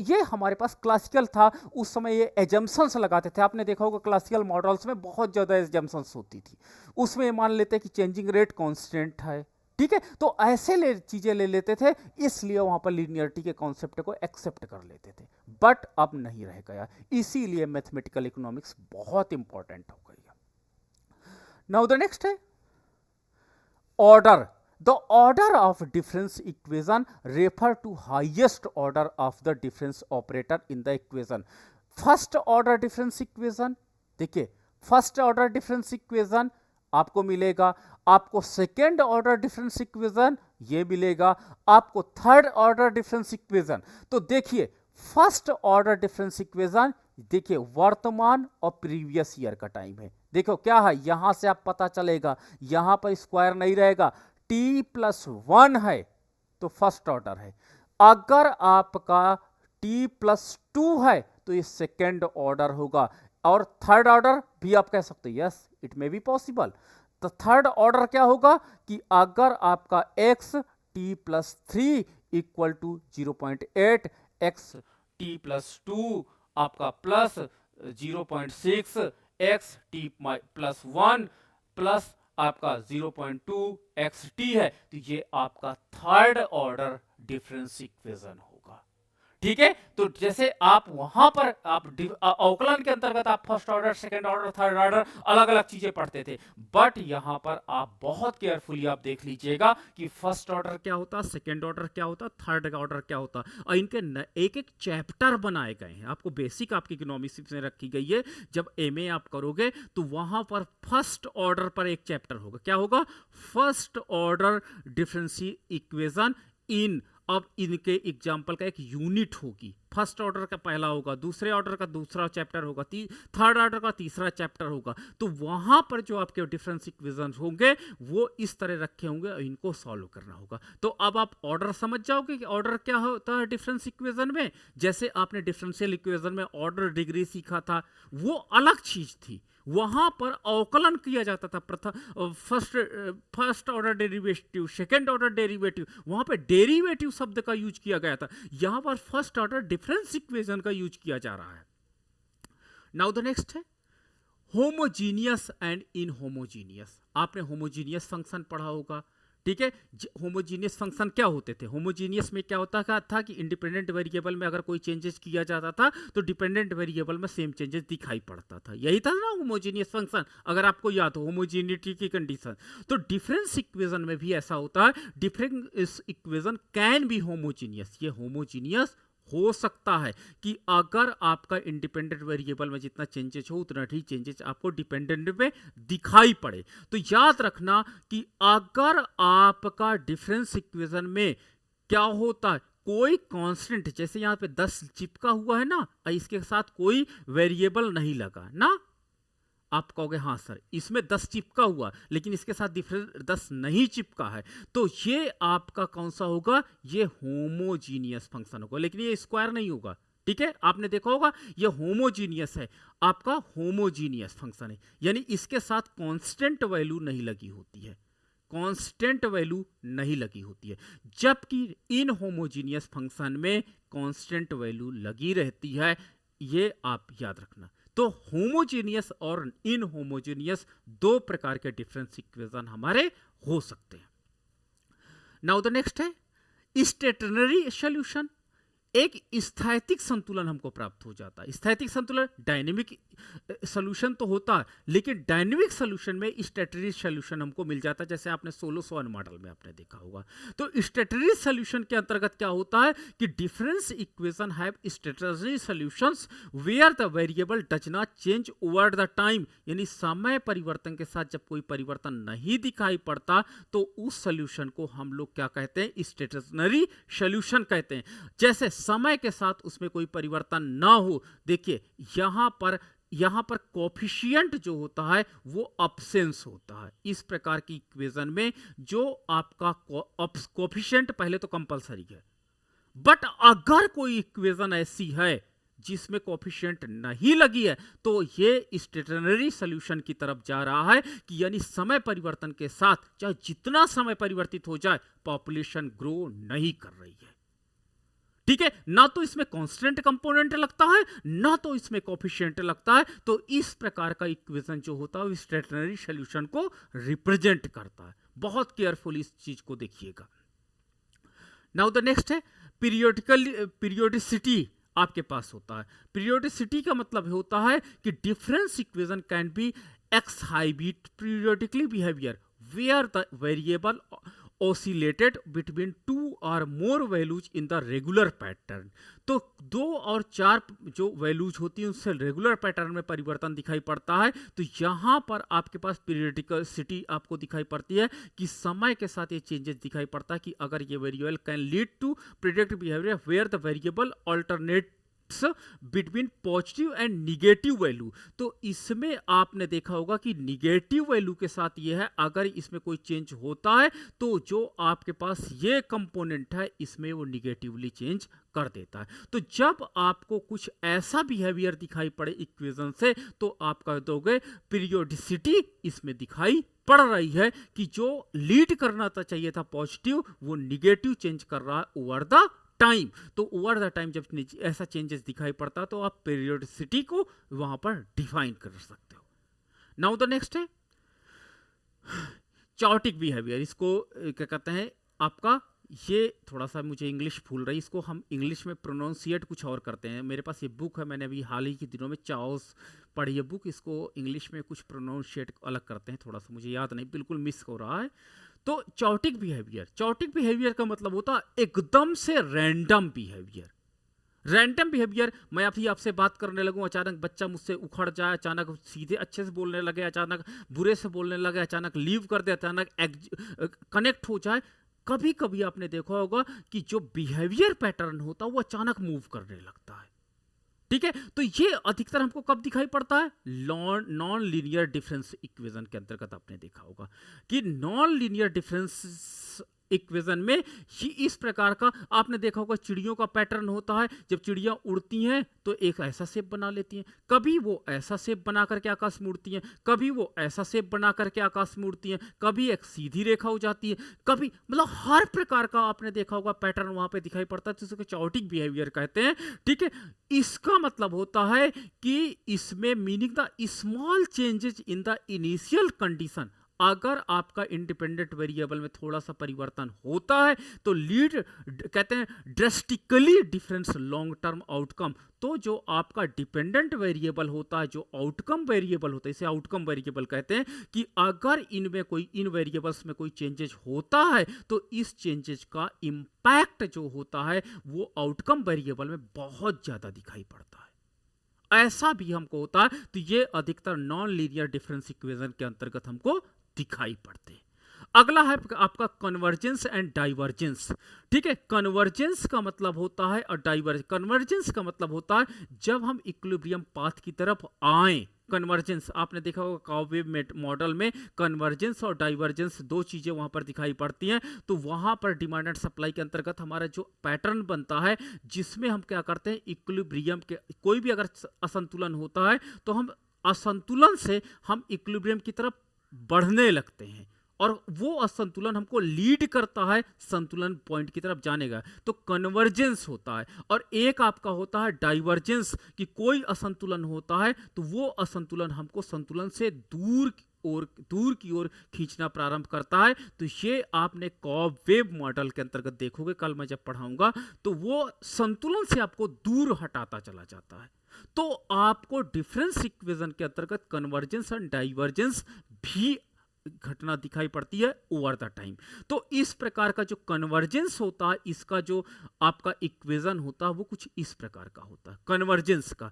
ये हमारे पास क्लासिकल था उस समय, ये एजम्पशंस लगाते थे। आपने देखा होगा क्लासिकल मॉडल्स में बहुत ज्यादा एजम्पशंस होती थी, उसमें मान लेते कि चेंजिंग रेट कांस्टेंट है। ठीक है, तो ऐसे चीजें ले लेते थे, इसलिए वहां पर लीनियरिटी के कॉन्सेप्ट को एक्सेप्ट कर लेते थे। बट अब नहीं रह गया, इसीलिए मैथमेटिकल इकोनॉमिक्स बहुत इंपॉर्टेंट हो गई है। नाउ द नेक्स्ट है order. The order of difference equation refer to highest order of the difference operator in the equation. First order difference equation, देखिए फर्स्ट ऑर्डर डिफरेंस इक्वेशन आपको मिलेगा, आपको second order difference equation ये मिलेगा, आपको third order difference equation. तो देखिए first order difference equation, देखिए वर्तमान और प्रीवियस ईयर का टाइम है। देखो क्या है, यहां से आप पता चलेगा, यहां पर स्क्वायर नहीं रहेगा, t+1 है तो फर्स्ट ऑर्डर है। अगर आपका t+2 है तो ये सेकेंड ऑर्डर होगा, और थर्ड ऑर्डर भी आप कह सकते हैं, yes it may be possible. तो थर्ड ऑर्डर क्या होगा कि अगर आपका x t+3 equal to 0.8, x t+2 आपका प्लस 0.6, x t+1 प्लस आपका 0.2 xt है, तो ये आपका थर्ड ऑर्डर डिफरेंस इक्वेशन होगा। ठीक है, तो जैसे आप वहां पर आप अवकलन के अंतर्गत आप first order, second order, third order अलग अलग चीजें पढ़ते थे, बट यहां पर आप बहुत केयरफुली आप देख लीजिएगा कि फर्स्ट ऑर्डर क्या होता, सेकंड ऑर्डर क्या होता, थर्ड ऑर्डर क्या होता, और इनके एक एक चैप्टर बनाए गए हैं। आपको बेसिक आपकी इकोनॉमिक्स में रखी गई है। जब एमए आप करोगे तो वहां पर फर्स्ट ऑर्डर पर एक चैप्टर होगा, क्या होगा, first order differential equation in. अब इनके एग्जाम्पल का एक यूनिट होगी, फर्स्ट ऑर्डर का पहला होगा, दूसरे ऑर्डर का दूसरा चैप्टर होगा, थर्ड ऑर्डर का तीसरा चैप्टर होगा। तो वहां पर जो आपके डिफरेंस इक्वेशन होंगे वो इस तरह रखे होंगे और इनको सॉल्व करना होगा। तो अब आप ऑर्डर समझ जाओगे कि ऑर्डर क्या होता है डिफरेंस इक्वेशन में। जैसे आपने डिफरेंशियल इक्वेशन में ऑर्डर डिग्री सीखा था, वो अलग चीज थी, वहां पर अवकलन किया जाता था, प्रथम first order derivative, second order derivative, वहां पे डेरिवेटिव शब्द का यूज किया गया था। यहां पर फर्स्ट ऑर्डर डिफरेंस इक्वेशन का यूज किया जा रहा है। नाउ द नेक्स्ट है होमोजीनियस एंड इनहोमोजीनियस। आपने होमोजीनियस फंक्शन पढ़ा होगा, ठीक है। होमोजीनियस फंक्शन क्या होते थे, होमोजीनियस में क्या होता था कि इंडिपेंडेंट वेरिएबल में अगर कोई चेंजेस किया जाता था तो डिपेंडेंट वेरिएबल में सेम चेंजेस दिखाई पड़ता था, यही था ना होमोजीनियस फंक्शन, अगर आपको याद हो होमोजीनिटी की कंडीशन। तो डिफरेंस इक्वेशन में भी ऐसा होता है, difference equation can be homogeneous, ये होमोजीनियस हो सकता है कि अगर आपका इंडिपेंडेंट वेरिएबल में जितना चेंजेस हो उतना ही चेंजेस आपको डिपेंडेंट में दिखाई पड़े। तो याद रखना कि अगर आपका डिफरेंस इक्वेशन में क्या होता है, कोई कांस्टेंट, जैसे यहाँ पे 10 चिपका हुआ है ना, इसके साथ कोई वेरिएबल नहीं लगा ना, आप कहोगे हाँ सर इसमें 10 चिपका हुआ लेकिन इसके साथ डिफरेंस 10 नहीं चिपका है, तो ये आपका कौन सा होगा, ये होमोजीनियस फंक्शन होगा, लेकिन ये स्क्वायर नहीं होगा। ठीक है, आपने देखा होगा ये होमोजीनियस है, आपका होमोजीनियस फंक्शन है, यानी इसके साथ कांस्टेंट वैल्यू नहीं लगी होती है, कांस्टेंट वैल्यू नहीं लगी होती है, जबकि इन होमोजीनियस फंक्शन में कांस्टेंट वैल्यू लगी रहती है। ये आप याद रखना। तो होमोजीनियस और इन होमोजीनियस दो प्रकार के डिफरेंस इक्वेशन हमारे हो सकते हैं। नाउ द नेक्स्ट है स्टेशनरी सॉल्यूशन। एक स्थैतिक संतुलन हमको प्राप्त हो जाता है। स्थैतिक संतुलन डायनेमिक सॉल्यूशन तो होता है, लेकिन डायनेमिक सॉल्यूशन में स्टैटरी सॉल्यूशन हमको मिल जाता है, जैसे आपने सोलो-सॉन मॉडल में आपने देखा होगा। तो स्टैटरी सॉल्यूशन के अंतर्गत क्या होता है कि difference equation have stationary solutions where the variable does not change over the time, यानी समय परिवर्तन के साथ जब कोई परिवर्तन नहीं दिखाई पड़ता तो उस सॉल्यूशन को हम लोग क्या कहते हैं, स्टेशनरी सॉल्यूशन कहते हैं। जैसे समय के साथ उसमें कोई परिवर्तन ना हो, देखिए यहां पर कोफिशिएंट जो होता है वो अब्सेंस होता है। इस प्रकार की इक्वेशन में जो आपका कोफिशिएंट पहले तो कंपलसरी है, बट अगर कोई इक्वेशन ऐसी है जिसमें कोफिशिएंट नहीं लगी है तो ये स्टेशनरी सॉल्यूशन की तरफ जा रहा है, कि यानी समय परिवर्तन के साथ चाहे जितना समय परिवर्तित हो जाए पॉपुलेशन ग्रो नहीं कर रही है। ठीक है, ना तो इसमें कांस्टेंट कंपोनेंट लगता है ना तो इसमें कोफिशिएंट लगता है। तो इस प्रकार का इक्वेशन जो होता है वो स्टेशनरी सॉल्यूशन को रिप्रेजेंट करता है। बहुत केयरफुली इस चीज को देखिएगा। नाउ द नेक्स्ट है पीरियोडिसिटी आपके पास होता है। पीरियोडिसिटी का मतलब होता है कि difference equation can be X high beat periodically behavior where the variable oscillated between two or more values in the regular pattern। तो 2 और 4 जो वैल्यूज होती हैं उससे रेगुलर पैटर्न में परिवर्तन दिखाई पड़ता है। तो यहाँ पर आपके पास पीरियडिकलिटी आपको दिखाई पड़ती है कि समय के साथ ये चेंजेस दिखाई पड़ता है कि अगर ये variable can lead to predict behaviour where the variable alternate between positive and negative value. तो इसमें आपने देखा होगा कि निगेटिव वैल्यू के साथ ये है अगर इसमें कोई चेंज होता है तो जो आपके पास ये कंपोनेंट है इसमें वो निगेटिवली चेंज कर देता है। तो जब आपको कुछ ऐसा बिहेवियर दिखाई पड़े इक्वेशन से तो आप कह दोगे पीरियोडिसिटी इसमें दिखाई पड़ रही है कि जो लीड करना था चाहिए था पॉजिटिव वो निगेटिव चेंज कर रहा है ओवर द टाइम। तो ओवर द टाइम जब ऐसा चेंजेस दिखाई पड़ता तो आप पीरियोडिसिटी को वहां पर डिफाइन कर सकते हो। नाउ द नेक्स्ट है चार्टिक बिहेवियर। इसको क्या कहते हैं आपका, ये थोड़ा सा मुझे इंग्लिश भूल रही, इसको हम इंग्लिश में प्रोनाउंसिएट कुछ और करते हैं। मेरे पास ये बुक है, मैंने अभी हाल ही के दिनों में चाओस पढ़ी है बुक, इसको इंग्लिश में कुछ प्रोनाउंसिएट अलग करते हैं, थोड़ा सा मुझे याद नहीं, बिल्कुल मिस हो रहा है। तो चार्टिक बिहेवियर का मतलब होता है एकदम से रैंडम बिहेवियर। रैंडम बिहेवियर, मैं अभी आपसे बात करने लगूं, अचानक बच्चा मुझसे उखड़ जाए, अचानक सीधे अच्छे से बोलने लगे, अचानक बुरे से बोलने लगे, अचानक लीव कर दे, अचानक कनेक्ट हो जाए। कभी कभी आपने देखा होगा कि जो बिहेवियर पैटर्न होता है वो अचानक मूव करने लगता है। ठीक है, तो ये अधिकतर हमको कब दिखाई पड़ता है? नॉन लीनियर डिफरेंस इक्वेशन के अंतर्गत आपने देखा होगा कि नॉन लीनियर डिफरेंस इक्वेशन में ही इस प्रकार का आपने देखा होगा चिड़ियों का पैटर्न होता है। जब चिड़ियां उड़ती हैं तो एक ऐसा शेप बना लेती हैं, कभी वो ऐसा शेप बना करके आकाश में उड़ती हैं, कभी वो ऐसा शेप बना करके आकाश में उड़ती हैं, कभी एक सीधी रेखा हो जाती है, कभी मतलब हर प्रकार का आपने देखा होगा पैटर्न वहां पे दिखाई पड़ता है, जिसको चार्टिक बिहेवियर कहते हैं। ठीक है, इसका मतलब होता है कि इसमें meaning the small changes in the initial condition. अगर आपका इंडिपेंडेंट वेरिएबल में थोड़ा सा परिवर्तन होता है तो लीड कहते हैं drastically difference long term outcome. तो जो आपका डिपेंडेंट वेरिएबल होता है, जो आउटकम वेरिएबल होता है, इसे आउटकम वेरिएबल कहते हैं, कि अगर इन वेरिएबल्स में कोई चेंजेस होता है तो इस चेंजेस का इंपैक्ट जो होता है वो आउटकम वेरिएबल में बहुत ज्यादा दिखाई पड़ता है। ऐसा भी हमको होता है, तो ये अधिकतर नॉन लीनियर डिफरेंस इक्वेशन के अंतर्गत हमको दिखाई पड़ते हैं। अगला है आपका कन्वर्जेंस एंड डाइवर्जेंस। ठीक है, कन्वर्जेंस का मतलब होता है और कन्वर्जेंस का मतलब होता है जब हम इक्विलिब्रियम पाथ की तरफ आए। कन्वर्जेंस आपने देखा होगा काउवेव मॉडल में कन्वर्जेंस और डाइवर्जेंस दो चीजें वहां पर दिखाई पड़ती हैं। तो वहां पर डिमांड एंड सप्लाई के अंतर्गत हमारा जो पैटर्न बनता है जिसमें हम क्या करते हैं, इक्विलिब्रियम के कोई भी अगर असंतुलन होता है तो हम असंतुलन से हम इक्विलिब्रियम की तरफ बढ़ने लगते हैं और वो असंतुलन हमको लीड करता है संतुलन पॉइंट की तरफ जाने का। तो कन्वर्जेंस होता है। और एक आपका होता है डाइवर्जेंस, कि कोई असंतुलन होता है तो वो असंतुलन हमको संतुलन से दूर की ओर खींचना प्रारंभ करता है। तो ये आपने कॉवेव मॉडल के अंतर्गत देखोगे, कल मैं जब पढ़ाऊंगा, तो वो संतुलन से आपको दूर हटाता चला जाता है। तो आपको डिफरेंस इक्वेशन के अंतर्गत कन्वर्जेंस एंड डाइवर्जेंस भी घटना दिखाई पड़ती है ओवर द टाइम। तो इस प्रकार का जो कन्वर्जेंस होता है, इसका जो आपका इक्वेशन होता है वो कुछ इस प्रकार का होता है कन्वर्जेंस का।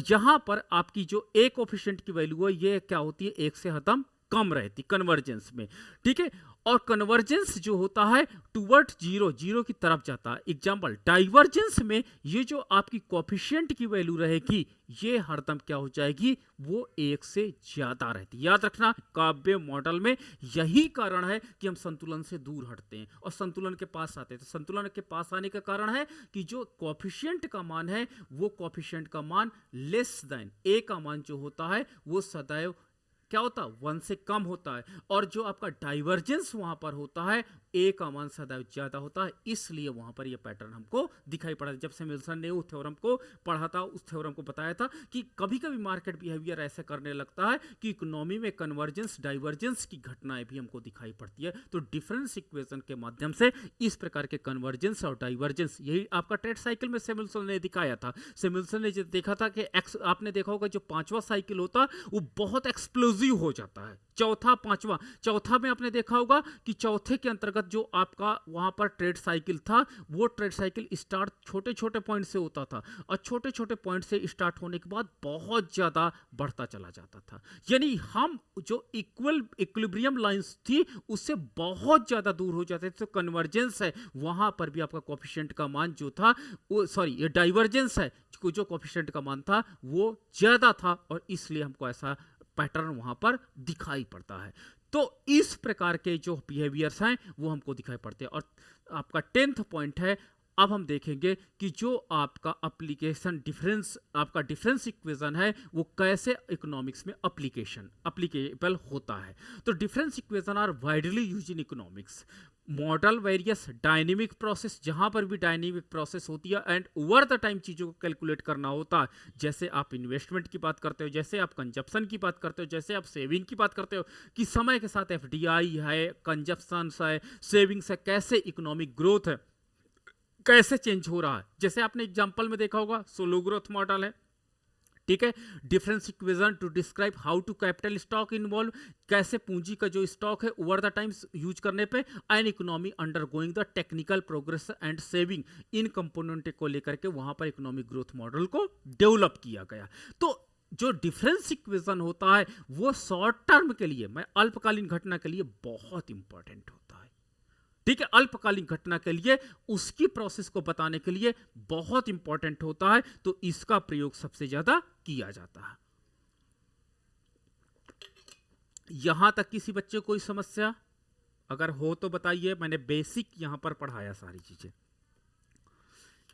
यहां पर आपकी जो ए कोफिशिएंट की वैल्यू है ये क्या होती है, 1 से हदम कम रहती कन्वर्जेंस में। ठीक है, और कन्वर्जेंस जो होता है टुवर्ड जीरो की तरफ जाता है। एग्जांपल, डाइवर्जेंस में ये जो आपकी कोफिशिएंट की वैल्यू रहेगी ये हरदम क्या हो जाएगी, वो 1 से ज्यादा रहती। याद रखना, काव्य मॉडल में यही कारण है कि हम संतुलन से दूर हटते हैं और संतुलन के पास आते हैं। तो संतुलन के पास आने का कारण है कि जो कोफिशिएंट का मान है वो कोफिशिएंट का मान लेस देन ए का मान जो होता है वो सदैव क्या होता है, 1 से कम होता है। और जो आपका डाइवर्जेंस वहां पर होता है ए का मान सदैव ज्यादा होता है, इसलिए वहां पर यह पैटर्न हमको दिखाई पड़ा। जब सैमुअल्सन ने उस थ्योरम को पढ़ा था, उस थ्योरम को बताया था कि कभी कभी मार्केट बिहेवियर ऐसे करने लगता है कि इकोनॉमी में कन्वर्जेंस डाइवर्जेंस की घटनाएं भी हमको दिखाई पड़ती है। तो डिफरेंस इक्वेशन के माध्यम से इस प्रकार के कन्वर्जेंस और डाइवर्जेंस, यही आपका ट्रेड साइकिल में सैमुअल्सन ने दिखाया था। सैमुअल्सन ने जो देखा था कि आपने देखा होगा जो पांचवा साइकिल होता है वो बहुत एक्सप्लोजिव हो जाता है, चौथा पांचवा। चौथा में आपने देखा होगा कि चौथे के अंतर्गत जो आपका वहां पर ट्रेड साइकिल था, वो ट्रेड साइकिल स्टार्ट छोटे छोटे पॉइंट से होता था और छोटे छोटे पॉइंट से स्टार्ट होने के बाद बहुत ज्यादा बढ़ता चला जाता था। यानी हम जो इक्विलिब्रियम लाइंस थी उससे बहुत ज्यादा दूर हो जाते थे। तो कन्वर्जेंस है, वहां पर भी आपका कोएफिशिएंट का मान जो था वो, सॉरी ये डाइवर्जेंस है, जो कोएफिशिएंट का मान था वो ज्यादा था और इसलिए हमको ऐसा पैटर्न वहां पर दिखाई पड़ता है। तो इस प्रकार के जो बिहेवियर्स हैं वो हमको दिखाई पड़ते हैं। और आपका 10th पॉइंट है, अब हम देखेंगे कि जो आपका एप्लीकेशन डिफरेंस, आपका डिफरेंस इक्वेशन है वो कैसे इकोनॉमिक्स में एप्लीकेबल होता है। तो difference equation are widely used in economics, model various dynamic process, जहां पर भी डायनेमिक प्रोसेस होती है एंड ओवर द टाइम चीज़ों को कैलकुलेट करना होता है। जैसे आप इन्वेस्टमेंट की बात करते हो, जैसे आप कंजप्शन की बात करते हो, जैसे आप सेविंग की बात करते हो कि समय के साथ एफडीआई है, कंजप्शन है, सेविंग्स है, कैसे इकोनॉमिक ग्रोथ है, कैसे चेंज हो रहा है। जैसे आपने एग्जांपल में देखा होगा स्लो ग्रोथ मॉडल है, ठीक है। Difference equation to describe how to capital stock involve, कैसे पूंजी का जो स्टॉक है ओवर द टाइम्स यूज करने पे, an economy under going the technical progress and saving, in component को लेकर के वहां पर इकोनॉमिक ग्रोथ मॉडल को डेवलप किया गया। तो जो डिफरेंस इक्वेशन होता है वो शॉर्ट टर्म के लिए, मैं अल्पकालीन घटना के लिए बहुत इंपॉर्टेंट होता है, ठीक है। अल्पकालीन घटना के लिए उसकी प्रोसेस को बताने के लिए बहुत इंपॉर्टेंट होता है, तो इसका प्रयोग सबसे ज्यादा किया जाता है। यहां तक किसी बच्चे को कोई समस्या अगर हो तो बताइए। मैंने बेसिक यहां पर पढ़ाया सारी चीजें,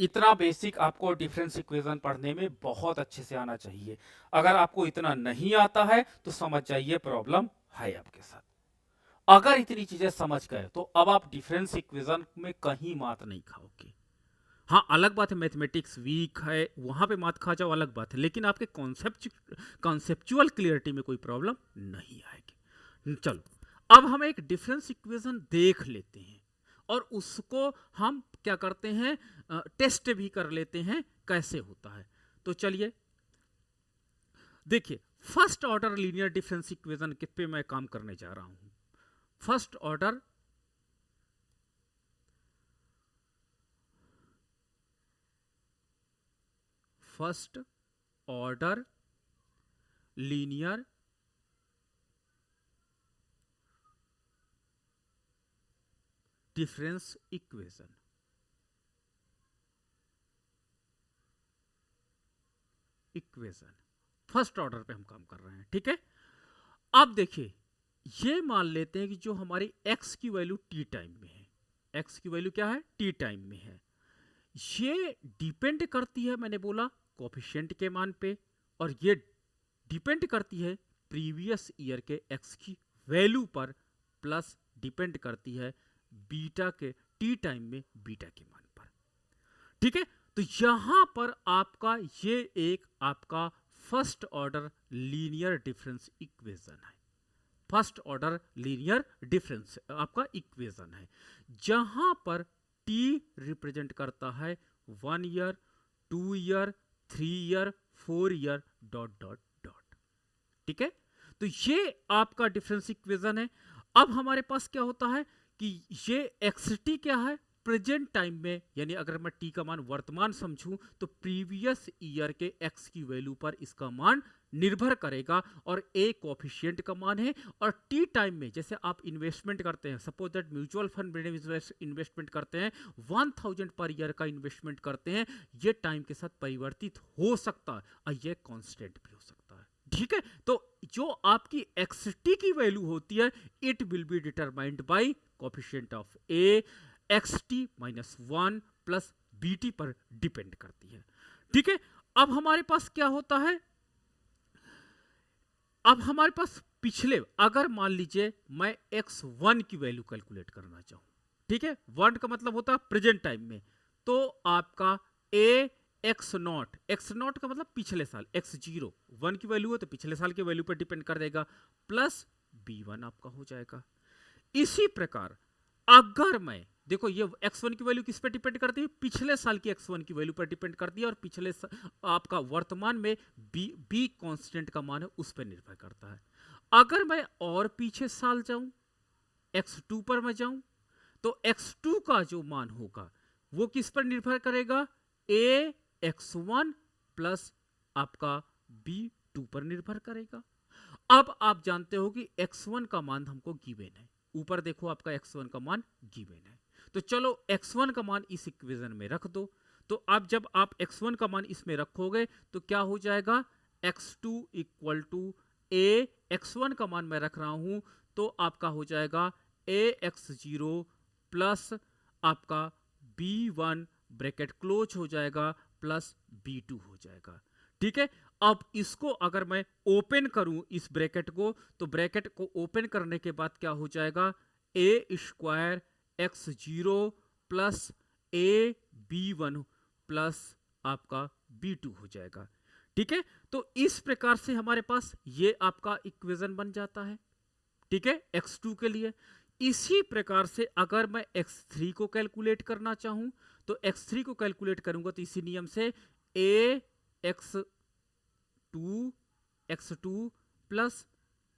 इतना बेसिक आपको डिफरेंस इक्वेशन पढ़ने में बहुत अच्छे से आना चाहिए। अगर आपको इतना नहीं आता है तो समझ जाइए प्रॉब्लम है आपके साथ। अगर इतनी चीजें समझ गए तो अब आप डिफरेंस इक्वेशन में कहीं मात नहीं खाओगे। हाँ, अलग बात है मैथमेटिक्स वीक है, वहां पे मात खा जाओ, अलग बात है, लेकिन आपके कॉन्सेप्चुअल क्लियरिटी में कोई प्रॉब्लम नहीं आएगी। चलो अब हम एक डिफरेंस इक्वेशन देख लेते हैं और उसको हम क्या करते हैं, टेस्ट भी कर लेते हैं कैसे होता है। तो चलिए देखिए, first order linear difference equation पे मैं काम करने जा रहा हूं। First order linear difference equation, first order पे हम काम कर रहे हैं, ठीक है। अब देखिए, ये मान लेते हैं कि जो हमारी x की वैल्यू t टाइम में है, x की वैल्यू क्या है, t टाइम में है, ये डिपेंड करती है, मैंने बोला कोएफिशिएंट के मान पे, और ये डिपेंड करती है प्रीवियस ईयर के x की वैल्यू पर, प्लस डिपेंड करती है बीटा के t टाइम में बीटा के मान पर, ठीक है। तो यहां पर आपका ये एक आपका first order linear difference equation है, फर्स्ट ऑर्डर लीनियर डिफरेंस आपका इक्वेशन है, जहां पर t रिप्रेजेंट करता है 1 year, 2 year, 3 year, 4 year, dot dot dot, ठीक है। तो ये आपका डिफरेंस इक्वेशन है। अब हमारे पास क्या होता है कि ये xt क्या है, प्रेजेंट टाइम में, यानी अगर मैं t का मान वर्तमान समझूं तो प्रीवियस ईयर के x की वैल्यू पर इसका मान निर्भर करेगा, और a कोएफिशिएंट का मान है। और t टाइम में जैसे आप इन्वेस्टमेंट करते हैं, सपोज दैट म्यूचुअल फंड में इन्वेस्टमेंट करते हैं, 1000 पर ईयर का इन्वेस्टमेंट करते हैं, ये टाइम के साथ परिवर्तित हो सकता है और ये कांस्टेंट भी हो सकता है, ठीक है। तो जो आपकी xt की वैल्यू होती है, it will be determined by coefficient of a, xt minus 1 plus bt पर डिपेंड करती है, ठीक है। अब हमारे पास क्या होता है, अब हमारे पास पिछले, अगर मान लीजिए मैं x1 की वैल्यू कैलकुलेट करना चाहूं, ठीक है, वन का मतलब होता है प्रेजेंट टाइम में, तो आपका ए एक्स नॉट का मतलब पिछले साल, एक्स जीरो वन की वैल्यू है तो पिछले साल की वैल्यू पर डिपेंड कर देगा, प्लस बी वन आपका हो जाएगा। इसी प्रकार अगर मैं देखो ये x1 की वैल्यू किस पे डिपेंड करती है, पिछले साल की x1 की वैल्यू पर डिपेंड करती है, और पिछले आपका वर्तमान में b कांस्टेंट का मान है उस पर निर्भर करता है। अगर मैं और पीछे साल जाऊं, x2 पर मैं जाऊं, तो x2 का जो मान होगा वो किस पर निर्भर करेगा, a x1 प्लस आपका b2 पर निर्भर करेगा। अब आप जानते हो कि x1 का मान हमको गिवन है, ऊपर देखो आपका x1 का मान गिवन है, तो चलो x1 का मान इस इक्वेशन में रख दो। तो अब जब आप x1 का मान इसमें रखोगे तो क्या हो जाएगा, x2 equal to a, x1 का मान मैं रख रहा हूं तो आपका हो जाएगा a x0 प्लस आपका b1 ब्रैकेट क्लोज हो जाएगा प्लस b2 हो जाएगा। ठीक है, अब इसको अगर मैं ओपन करूं इस ब्रैकेट को, तो ब्रैकेट को ओपन करने के बाद क्या हो जाएगा, A square X zero plus A B one plus आपका बी टू हो जाएगा। ठीक है, तो इस प्रकार से हमारे पास ये आपका इक्वेशन बन जाता है। ठीक है, x2 के लिए। इसी प्रकार से अगर मैं x3 को कैलकुलेट करना चाहूं तो x3 को कैलकुलेट करूंगा तो इसी नियम से a x2 प्लस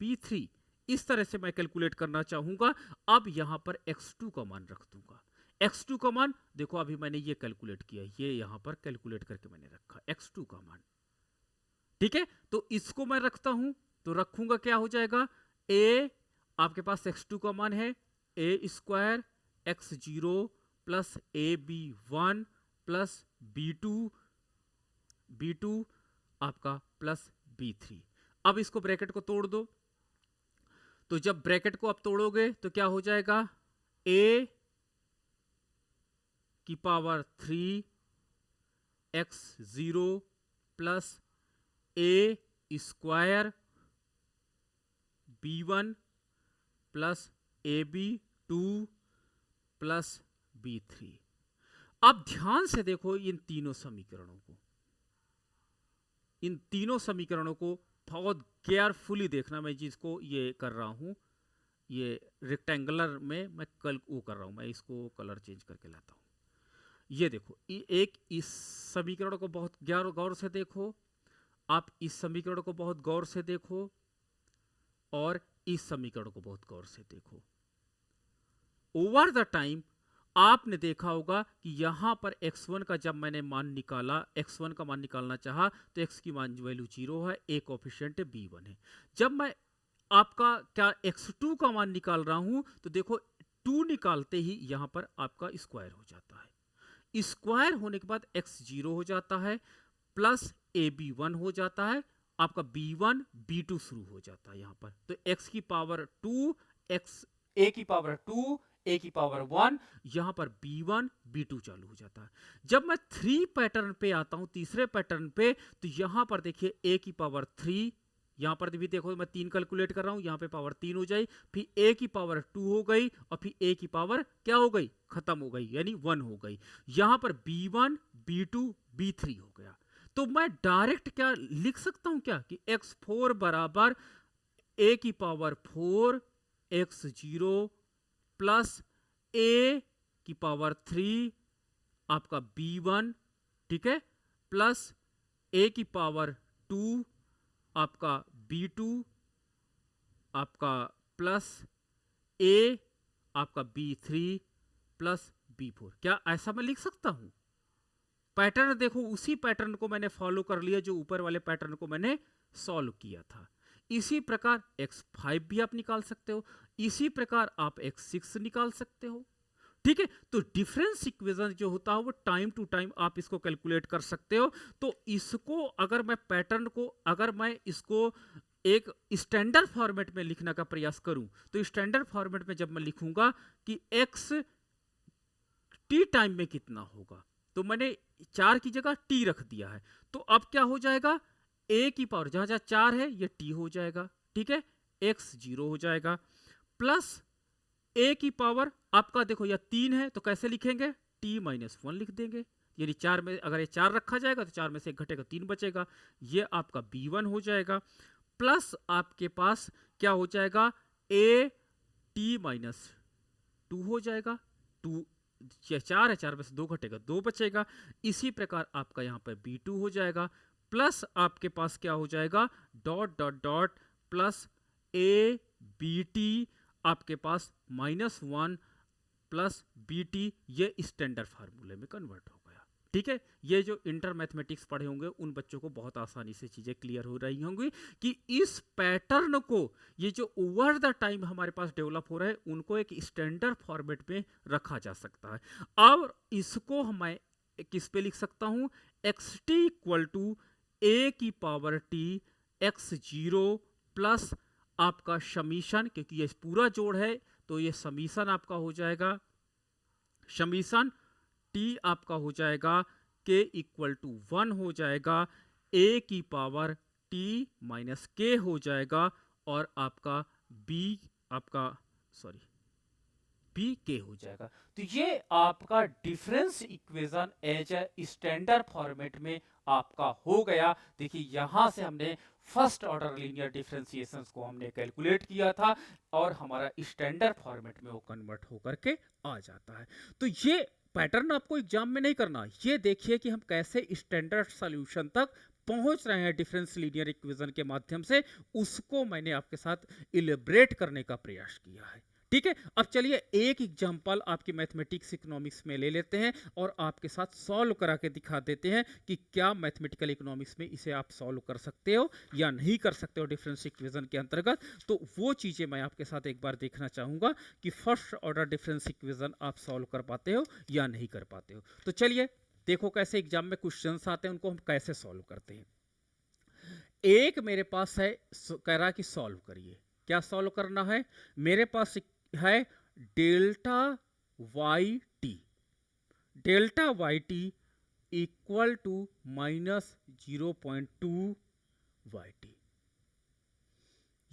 p3 इस तरह से मैं कैलकुलेट करना चाहूंगा। अब यहां पर x2 का मान रख दूंगा। x2 का मान देखो अभी मैंने ये कैलकुलेट किया, ये यहां पर कैलकुलेट करके मैंने रखा x2 का मान। ठीक है, तो इसको मैं रखता हूं तो रखूंगा क्या हो जाएगा, a आपके पास x2 का मान है a square x0 plus A B one plus b2 आपका प्लस b3। अब इसको ब्रैकेट को तोड़ दो, तो जब ब्रैकेट को आप तोड़ोगे तो क्या हो जाएगा, a की power 3 x0 plus a square b1 plus ab2 plus b3। अब ध्यान से देखो इन तीनों समीकरणों को बहुत केयरफुली देखना। मैं जिसको ये कर रहा हूं, ये रेक्टेंगुलर में मैं वो कर रहा हूं, मैं इसको कलर चेंज करके लाता हूं। ये देखो, एक इस समीकरण को बहुत गौर से देखो, आप इस समीकरण को बहुत गौर से देखो, और इस समीकरण को बहुत गौर से देखो। ओवर द टाइम आपने देखा होगा कि यहां पर x1 का जब मैंने मान निकाला, x1 का मान निकालना चाहा तो x की मान वैल्यू 0 है, एक कोएफिशिएंट b1 है। जब मैं आपका क्या x2 का मान निकाल रहा हूं तो देखो 2 निकालते ही यहां पर आपका स्क्वायर हो जाता है। स्क्वायर होने के बाद x0 हो जाता है प्लस ab1 हो जाता है, आपका b1 b2 शुरू हो जाता है यहां पर। तो x की पावर 2 x a की पावर 2 a की पावर 1, यहां पर b1 b2 चालू हो जाता है। जब मैं 3 पैटर्न पे आता हूं, तीसरे पैटर्न पे, तो यहां पर देखिए a की पावर 3, यहां पर भी देखो मैं 3 कैलकुलेट कर रहा हूं, यहां पे पावर 3 हो जाए, फिर a की पावर 2 हो गई, और फिर a की पावर क्या हो गई, खत्म हो गई, यानी 1 हो गई। यहां पर b1 b2 b3 हो गया। तो मैं डायरेक्ट क्या लिख सकता हूं क्या कि x4 बराबर a की पावर 4 x0 प्लस a की पावर 3 आपका b1, ठीक है, प्लस a की पावर 2 आपका b2 आपका प्लस a आपका b3 प्लस b4। क्या ऐसा मैं लिख सकता हूं? पैटर्न देखो, उसी पैटर्न को मैंने फॉलो कर लिया जो ऊपर वाले पैटर्न को मैंने सॉल्व किया था। इसी प्रकार x5 भी आप निकाल सकते हो, इसी प्रकार आप x6 निकाल सकते हो। ठीक है, तो डिफरेंस इक्वेशन जो होता है वो टाइम टू टाइम आप इसको कैलकुलेट कर सकते हो। तो इसको अगर मैं पैटर्न को, अगर मैं इसको एक स्टैंडर्ड फॉर्मेट में लिखने का प्रयास करूं, तो स्टैंडर्ड फॉर्मेट में जब मैं लिखूंगा कि x t टाइम में कितना होगा, तो मैंने 4 की जगह t रख दिया है, तो अब क्या हो जाएगा, a की पावर जहां जहां 4 है ये t हो जाएगा, ठीक है, x 0 हो जाएगा, प्लस ए की पावर आपका देखो यह 3 है, तो कैसे लिखेंगे, t-1 लिख देंगे, यानी 4 में अगर ये 4 रखा जाएगा तो 4 में से 1 घटेगा 3 बचेगा, ये आपका b1 हो जाएगा, प्लस आपके पास क्या हो जाएगा, a t-2 हो जाएगा, 2 4 है, 4 में से 2 घटेगा 2 बचेगा। इसी प्रकार आपका यहाँ पर b2 हो जाएगा, प्लस आपके पास क्या हो जाएगा, dot dot dot plus a bt आपके पास -1 प्लस bt, ये स्टैंडर्ड फार्मूले में कन्वर्ट हो गया। ठीक है, ये जो इंटर मैथमेटिक्स पढ़े होंगे उन बच्चों को बहुत आसानी से चीजें क्लियर हो रही होंगी कि इस पैटर्न को, ये जो ओवर द टाइम हमारे पास डेवलप हो रहा है, उनको एक स्टैंडर्ड फॉर्मेट में रखा जा सकता है। और इसको मैं किस पे लिख सकता हूं, xt इक्वल टू a की पावर t x0 प्लस आपका समीशन, क्योंकि ये पूरा जोड़ है तो ये समीशन आपका हो जाएगा, समीशन t आपका हो जाएगा k इक्वल टू 1 हो जाएगा, a की पावर t माइनस k हो जाएगा, और आपका b आपका b k हो जाएगा। तो ये आपका difference equation as a standard format में आपका हो गया। देखिए यहां से हमने फर्स्ट ऑर्डर लीनियर डिफरेंशिएशंस को हमने कैलकुलेट किया था और हमारा स्टैंडर्ड फॉर्मेट में वो कन्वर्ट होकर के आ जाता है। तो ये पैटर्न आपको एग्जाम में नहीं करना, ये देखिए कि हम कैसे स्टैंडर्ड सॉल्यूशन तक पहुंच रहे हैं डिफरेंस लीनियर इक्वेशन के माध्यम से, उसको मैंने आपके साथ इलेबरेट करने का प्रयास किया है। ठीक है, अब चलिए एक एग्जांपल आपकी मैथमेटिक्स इकोनॉमिक्स में ले लेते हैं और आपके साथ सॉल्व करा के दिखा देते हैं कि क्या मैथमेटिकल इकोनॉमिक्स में इसे आप सॉल्व कर सकते हो या नहीं कर सकते हो डिफरेंस इक्वेशन के अंतर्गत। तो वो चीजें मैं आपके साथ एक बार देखना चाहूंगा कि फर्स्ट ऑर्डर डिफरेंस इक्वेशन आप सॉल्व कर पाते हो या नहीं कर पाते हो। तो चलिए देखो कैसे एग्जाम में क्वेश्चंस आते हैं, उनको हम कैसे सॉल्व करते हैं। एक मेरे पास है, कह रहा कि सॉल्व करिए, क्या सॉल्व करना है, मेरे पास है delta y t, delta y t equal to -0.2 y t,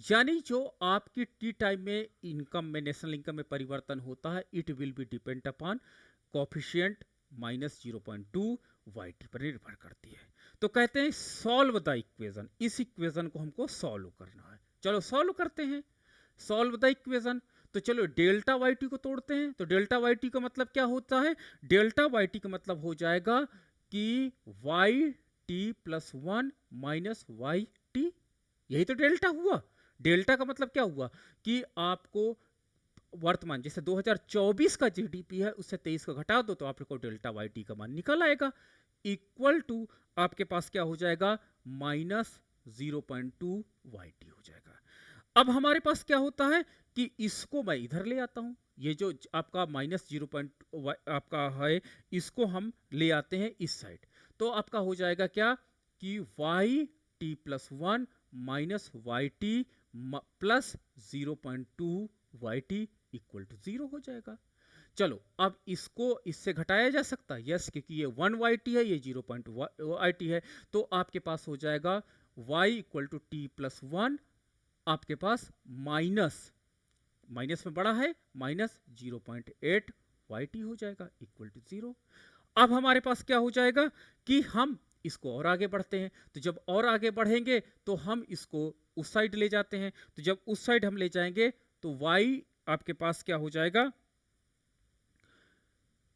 यानी जो आपकी टी टाइम में इनकम में, नेशनल इनकम में परिवर्तन होता है, it will be depend upon coefficient -0.2 y t पर निर्भर करती है। तो कहते हैं सॉल्व द इक्वेशन, इस इक्वेशन को हमको सॉल्व करना है। चलो सॉल्व करते हैं, सॉल्व द इक्वेशन। तो चलो डेल्टा वाई टी को तोड़ते हैं। तो डेल्टा वाई टी का मतलब क्या होता है, डेल्टा वाई टी का मतलब हो जाएगा कि y t plus 1 minus y t, यही तो डेल्टा हुआ। डेल्टा का मतलब क्या हुआ कि आपको वर्तमान, जैसे 2024 का जीडीपी है उससे 23 का घटा दो तो आपको डेल्टा वाई टी का मान निकल आएगा, इक्वल टू आपके पास क्या हो जाएगा, -0.2 वाई टी हो जाएगा। अब हमारे पास क्या होता है कि इसको मैं इधर ले आता हूं, ये जो आपका -0. आपका है, इसको हम ले आते हैं इस साइड, तो आपका हो जाएगा क्या कि y t plus 1 minus y t plus 0.2 y t equal to 0 हो जाएगा। चलो अब इसको इससे घटाया जा सकता है, यस, क्योंकि ये 1 वाई टी है, ये 0.2 वाई टी है, तो आपके पास हो जाएगा y equal to t plus 1, आपके पास माइनस में बड़ा है -0.8 वाई टी हो जाएगा इक्वल टू 0। अब हमारे पास क्या हो जाएगा कि हम इसको और आगे बढ़ते हैं, तो जब और आगे बढ़ेंगे तो हम इसको उस साइड ले जाते हैं, तो जब उस साइड हम ले जाएंगे तो y आपके पास क्या हो जाएगा,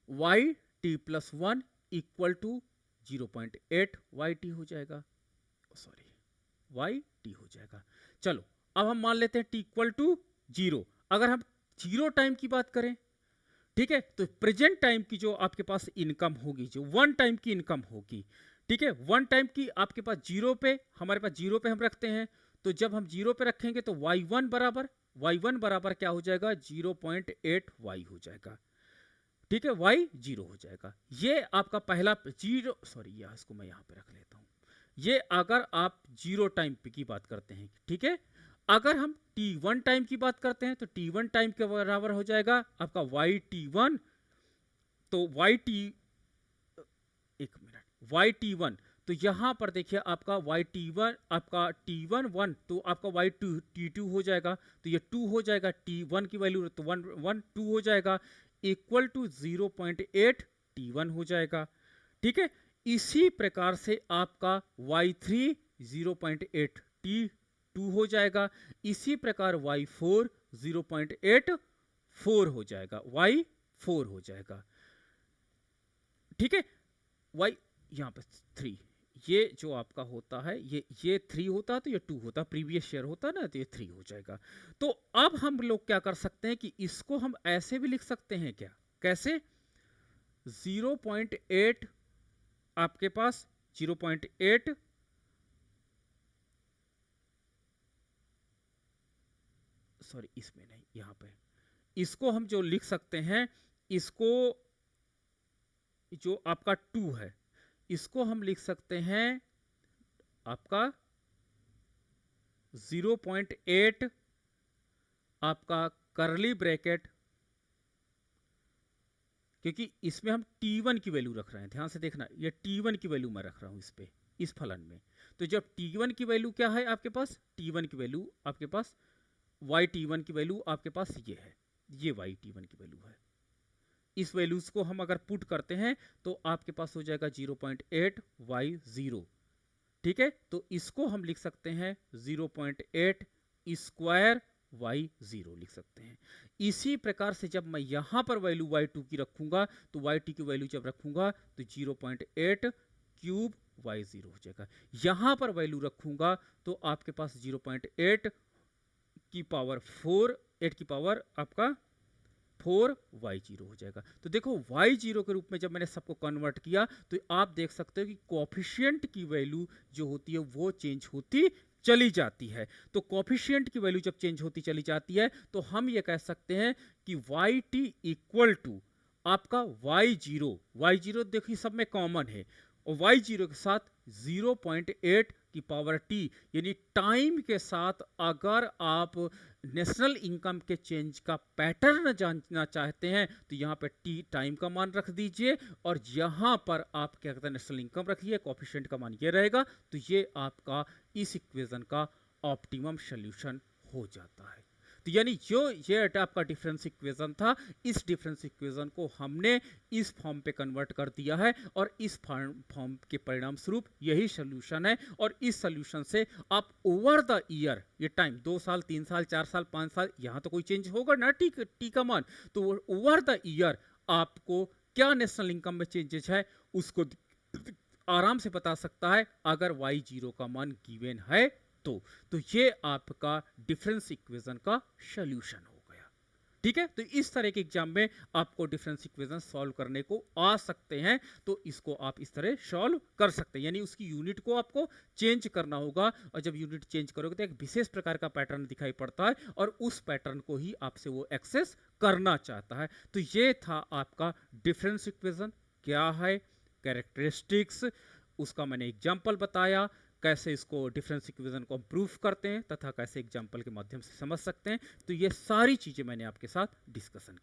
y t plus 1 equal to 0.8 y t हो जाएगा, सॉरी वाई टी हो जाएगा। चलो अब हम मान लेते हैं टी इक्वल टू 0। अगर हम 0 टाइम की बात करें, ठीक है, तो प्रेजेंट टाइम की जो आपके पास इनकम होगी, जो 1 टाइम की इनकम होगी, ठीक है, 1 टाइम की आपके पास 0 पे, हमारे पास 0 पे हम रखते हैं, तो जब हम 0 पे रखेंगे तो y1 बराबर क्या हो जाएगा, 0.8 y हो जाएगा। ठीक है, y 0 हो जाएगा। ये आपका पहला 0, सॉरी इसको मैं यहां पे रख लेता हूं, ये अगर आप 0 टाइम की बात करते हैं, ठीक है। अगर हम t1 टाइम की बात करते हैं तो t1 टाइम के बराबर हो जाएगा आपका yt1, तो yt1, तो यहाँ पर देखिए आपका वाई टी वन, आपका टी वन वन, तो आपका वाई टू टी टू हो जाएगा, तो ये 2 हो जाएगा, टी वन की वैल्यू तो 1 1 2 हो जाएगा, इक्वल टू 0.8 टी वन हो जाएगा। ठीक है, इसी प्रकार से आपका वाई थ्री 0.8 टी टू हो जाएगा, इसी प्रकार वाई फोर 0.84 हो जाएगा, वाई फोर हो जाएगा। ठीक है, वाई यहाँ पे 3, ये जो आपका होता है ये 3 होता तो ये 2 होता, प्रीवियस शेयर होता ना, तो ये 3 हो जाएगा। तो अब हम लोग क्या कर सकते हैं कि इसको हम ऐसे भी लिख सकते हैं क्या, कैसे, 0.8 आपके पास 0.8 सॉरी इसमें नहीं, यहां पे इसको हम जो लिख सकते हैं, इसको जो आपका 2 है इसको हम लिख सकते हैं आपका 0.8 आपका करली ब्रैकेट, क्योंकि इसमें हम T1 की वैल्यू रख रहे हैं, ध्यान से देखना, ये T1 की वैल्यू मैं रख रहा हूं इस पे, इस फलन में। तो जब T1 की वैल्यू क्या है आपके पास, T1 की वैल्यू आपके पास वाई T1 की वैल्यू आपके पास ये है, ये वाई T1 की वैल्यू है। इस वैल्यूज को हम अगर पुट करते हैं तो आपके पास हो जाएगा 0.8 वाई जीरो। ठीक है, तो इसको हम लिख सकते हैं 0.8 स्क्वायर वाई जीरो लिख सकते हैं। इसी प्रकार से जब मैं यहां पर वैल्यू वाई टू की रखूंगा तो वाई टू की वैल्यू जब रखूंगा तो 0.8 क्यूब वाई जीरो हो जाएगा। यहां पर वैल्यू रखूंगा तो आपके पास 0.8 की पावर 4, 8 की पावर आपका 4 वाई जीरो हो जाएगा। तो देखो वाई जीरो के रूप में जब मैंने सबको कन्वर्ट किया तो आप देख सकते हो कि कोफिशिएंट की वैल्यू जो होती है वो चेंज होती चली जाती है। तो कोफिशिएंट की वैल्यू जब चेंज होती चली जाती है तो हम ये कह सकते हैं कि वाई टी इक्वल टू आपका वाई जीरो देखिए सब में कॉमन है, और वाई जीरो के साथ 0.8 की पावर टी, यानी टाइम के साथ अगर आप नेशनल इनकम के चेंज का पैटर्न जानना चाहते हैं तो यहाँ पे टी टाइम का मान रख दीजिए, और यहाँ पर आप क्या कहते हैं नेशनल इनकम रखिए, कोफिशिएंट का मान ये रहेगा। तो ये आपका इस इक्वेशन का ऑप्टिमम सोल्यूशन हो जाता है। तो यानी जो ये आपका डिफरेंस इक्वेशन था, इस डिफरेंस इक्वेशन को हमने इस फॉर्म पे कन्वर्ट कर दिया है, और इस फॉर्म के परिणाम स्वरूप यही सोल्यूशन है। और इस सोल्यूशन से आप ओवर द ईयर, ये टाइम 2 साल 3 साल 4 साल 5 साल, यहाँ तो कोई चेंज होगा ना टी का मान, तो ओवर द ईयर आपको क्या नेशनल इनकम में चेंजेस है उसको आराम से बता सकता है अगर वाई जीरो का मान गिवन है तो ये आपका डिफरेंस इक्वेशन का सॉल्यूशन हो गया। ठीक है, तो इस तरह के एग्जाम में आपको डिफरेंस इक्वेशन सॉल्व करने को आ सकते हैं, तो इसको आप इस तरह सॉल्व कर सकते हैं, यानी उसकी यूनिट को आपको चेंज करना होगा, और जब यूनिट चेंज करोगे तो एक विशेष प्रकार का पैटर्न दिखाई पड़ता है, और उस पैटर्न को ही आपसे वो एक्सेस करना चाहता है। तो ये था आपका डिफरेंस इक्वेशन क्या है, कैरेक्टरिस्टिक्स, उसका मैंने एग्जाम्पल बताया, कैसे इसको डिफरेंस इक्वेशन को प्रूव करते हैं तथा कैसे एग्जाम्पल के माध्यम से समझ सकते हैं। तो ये सारी चीजें मैंने आपके साथ डिस्कशन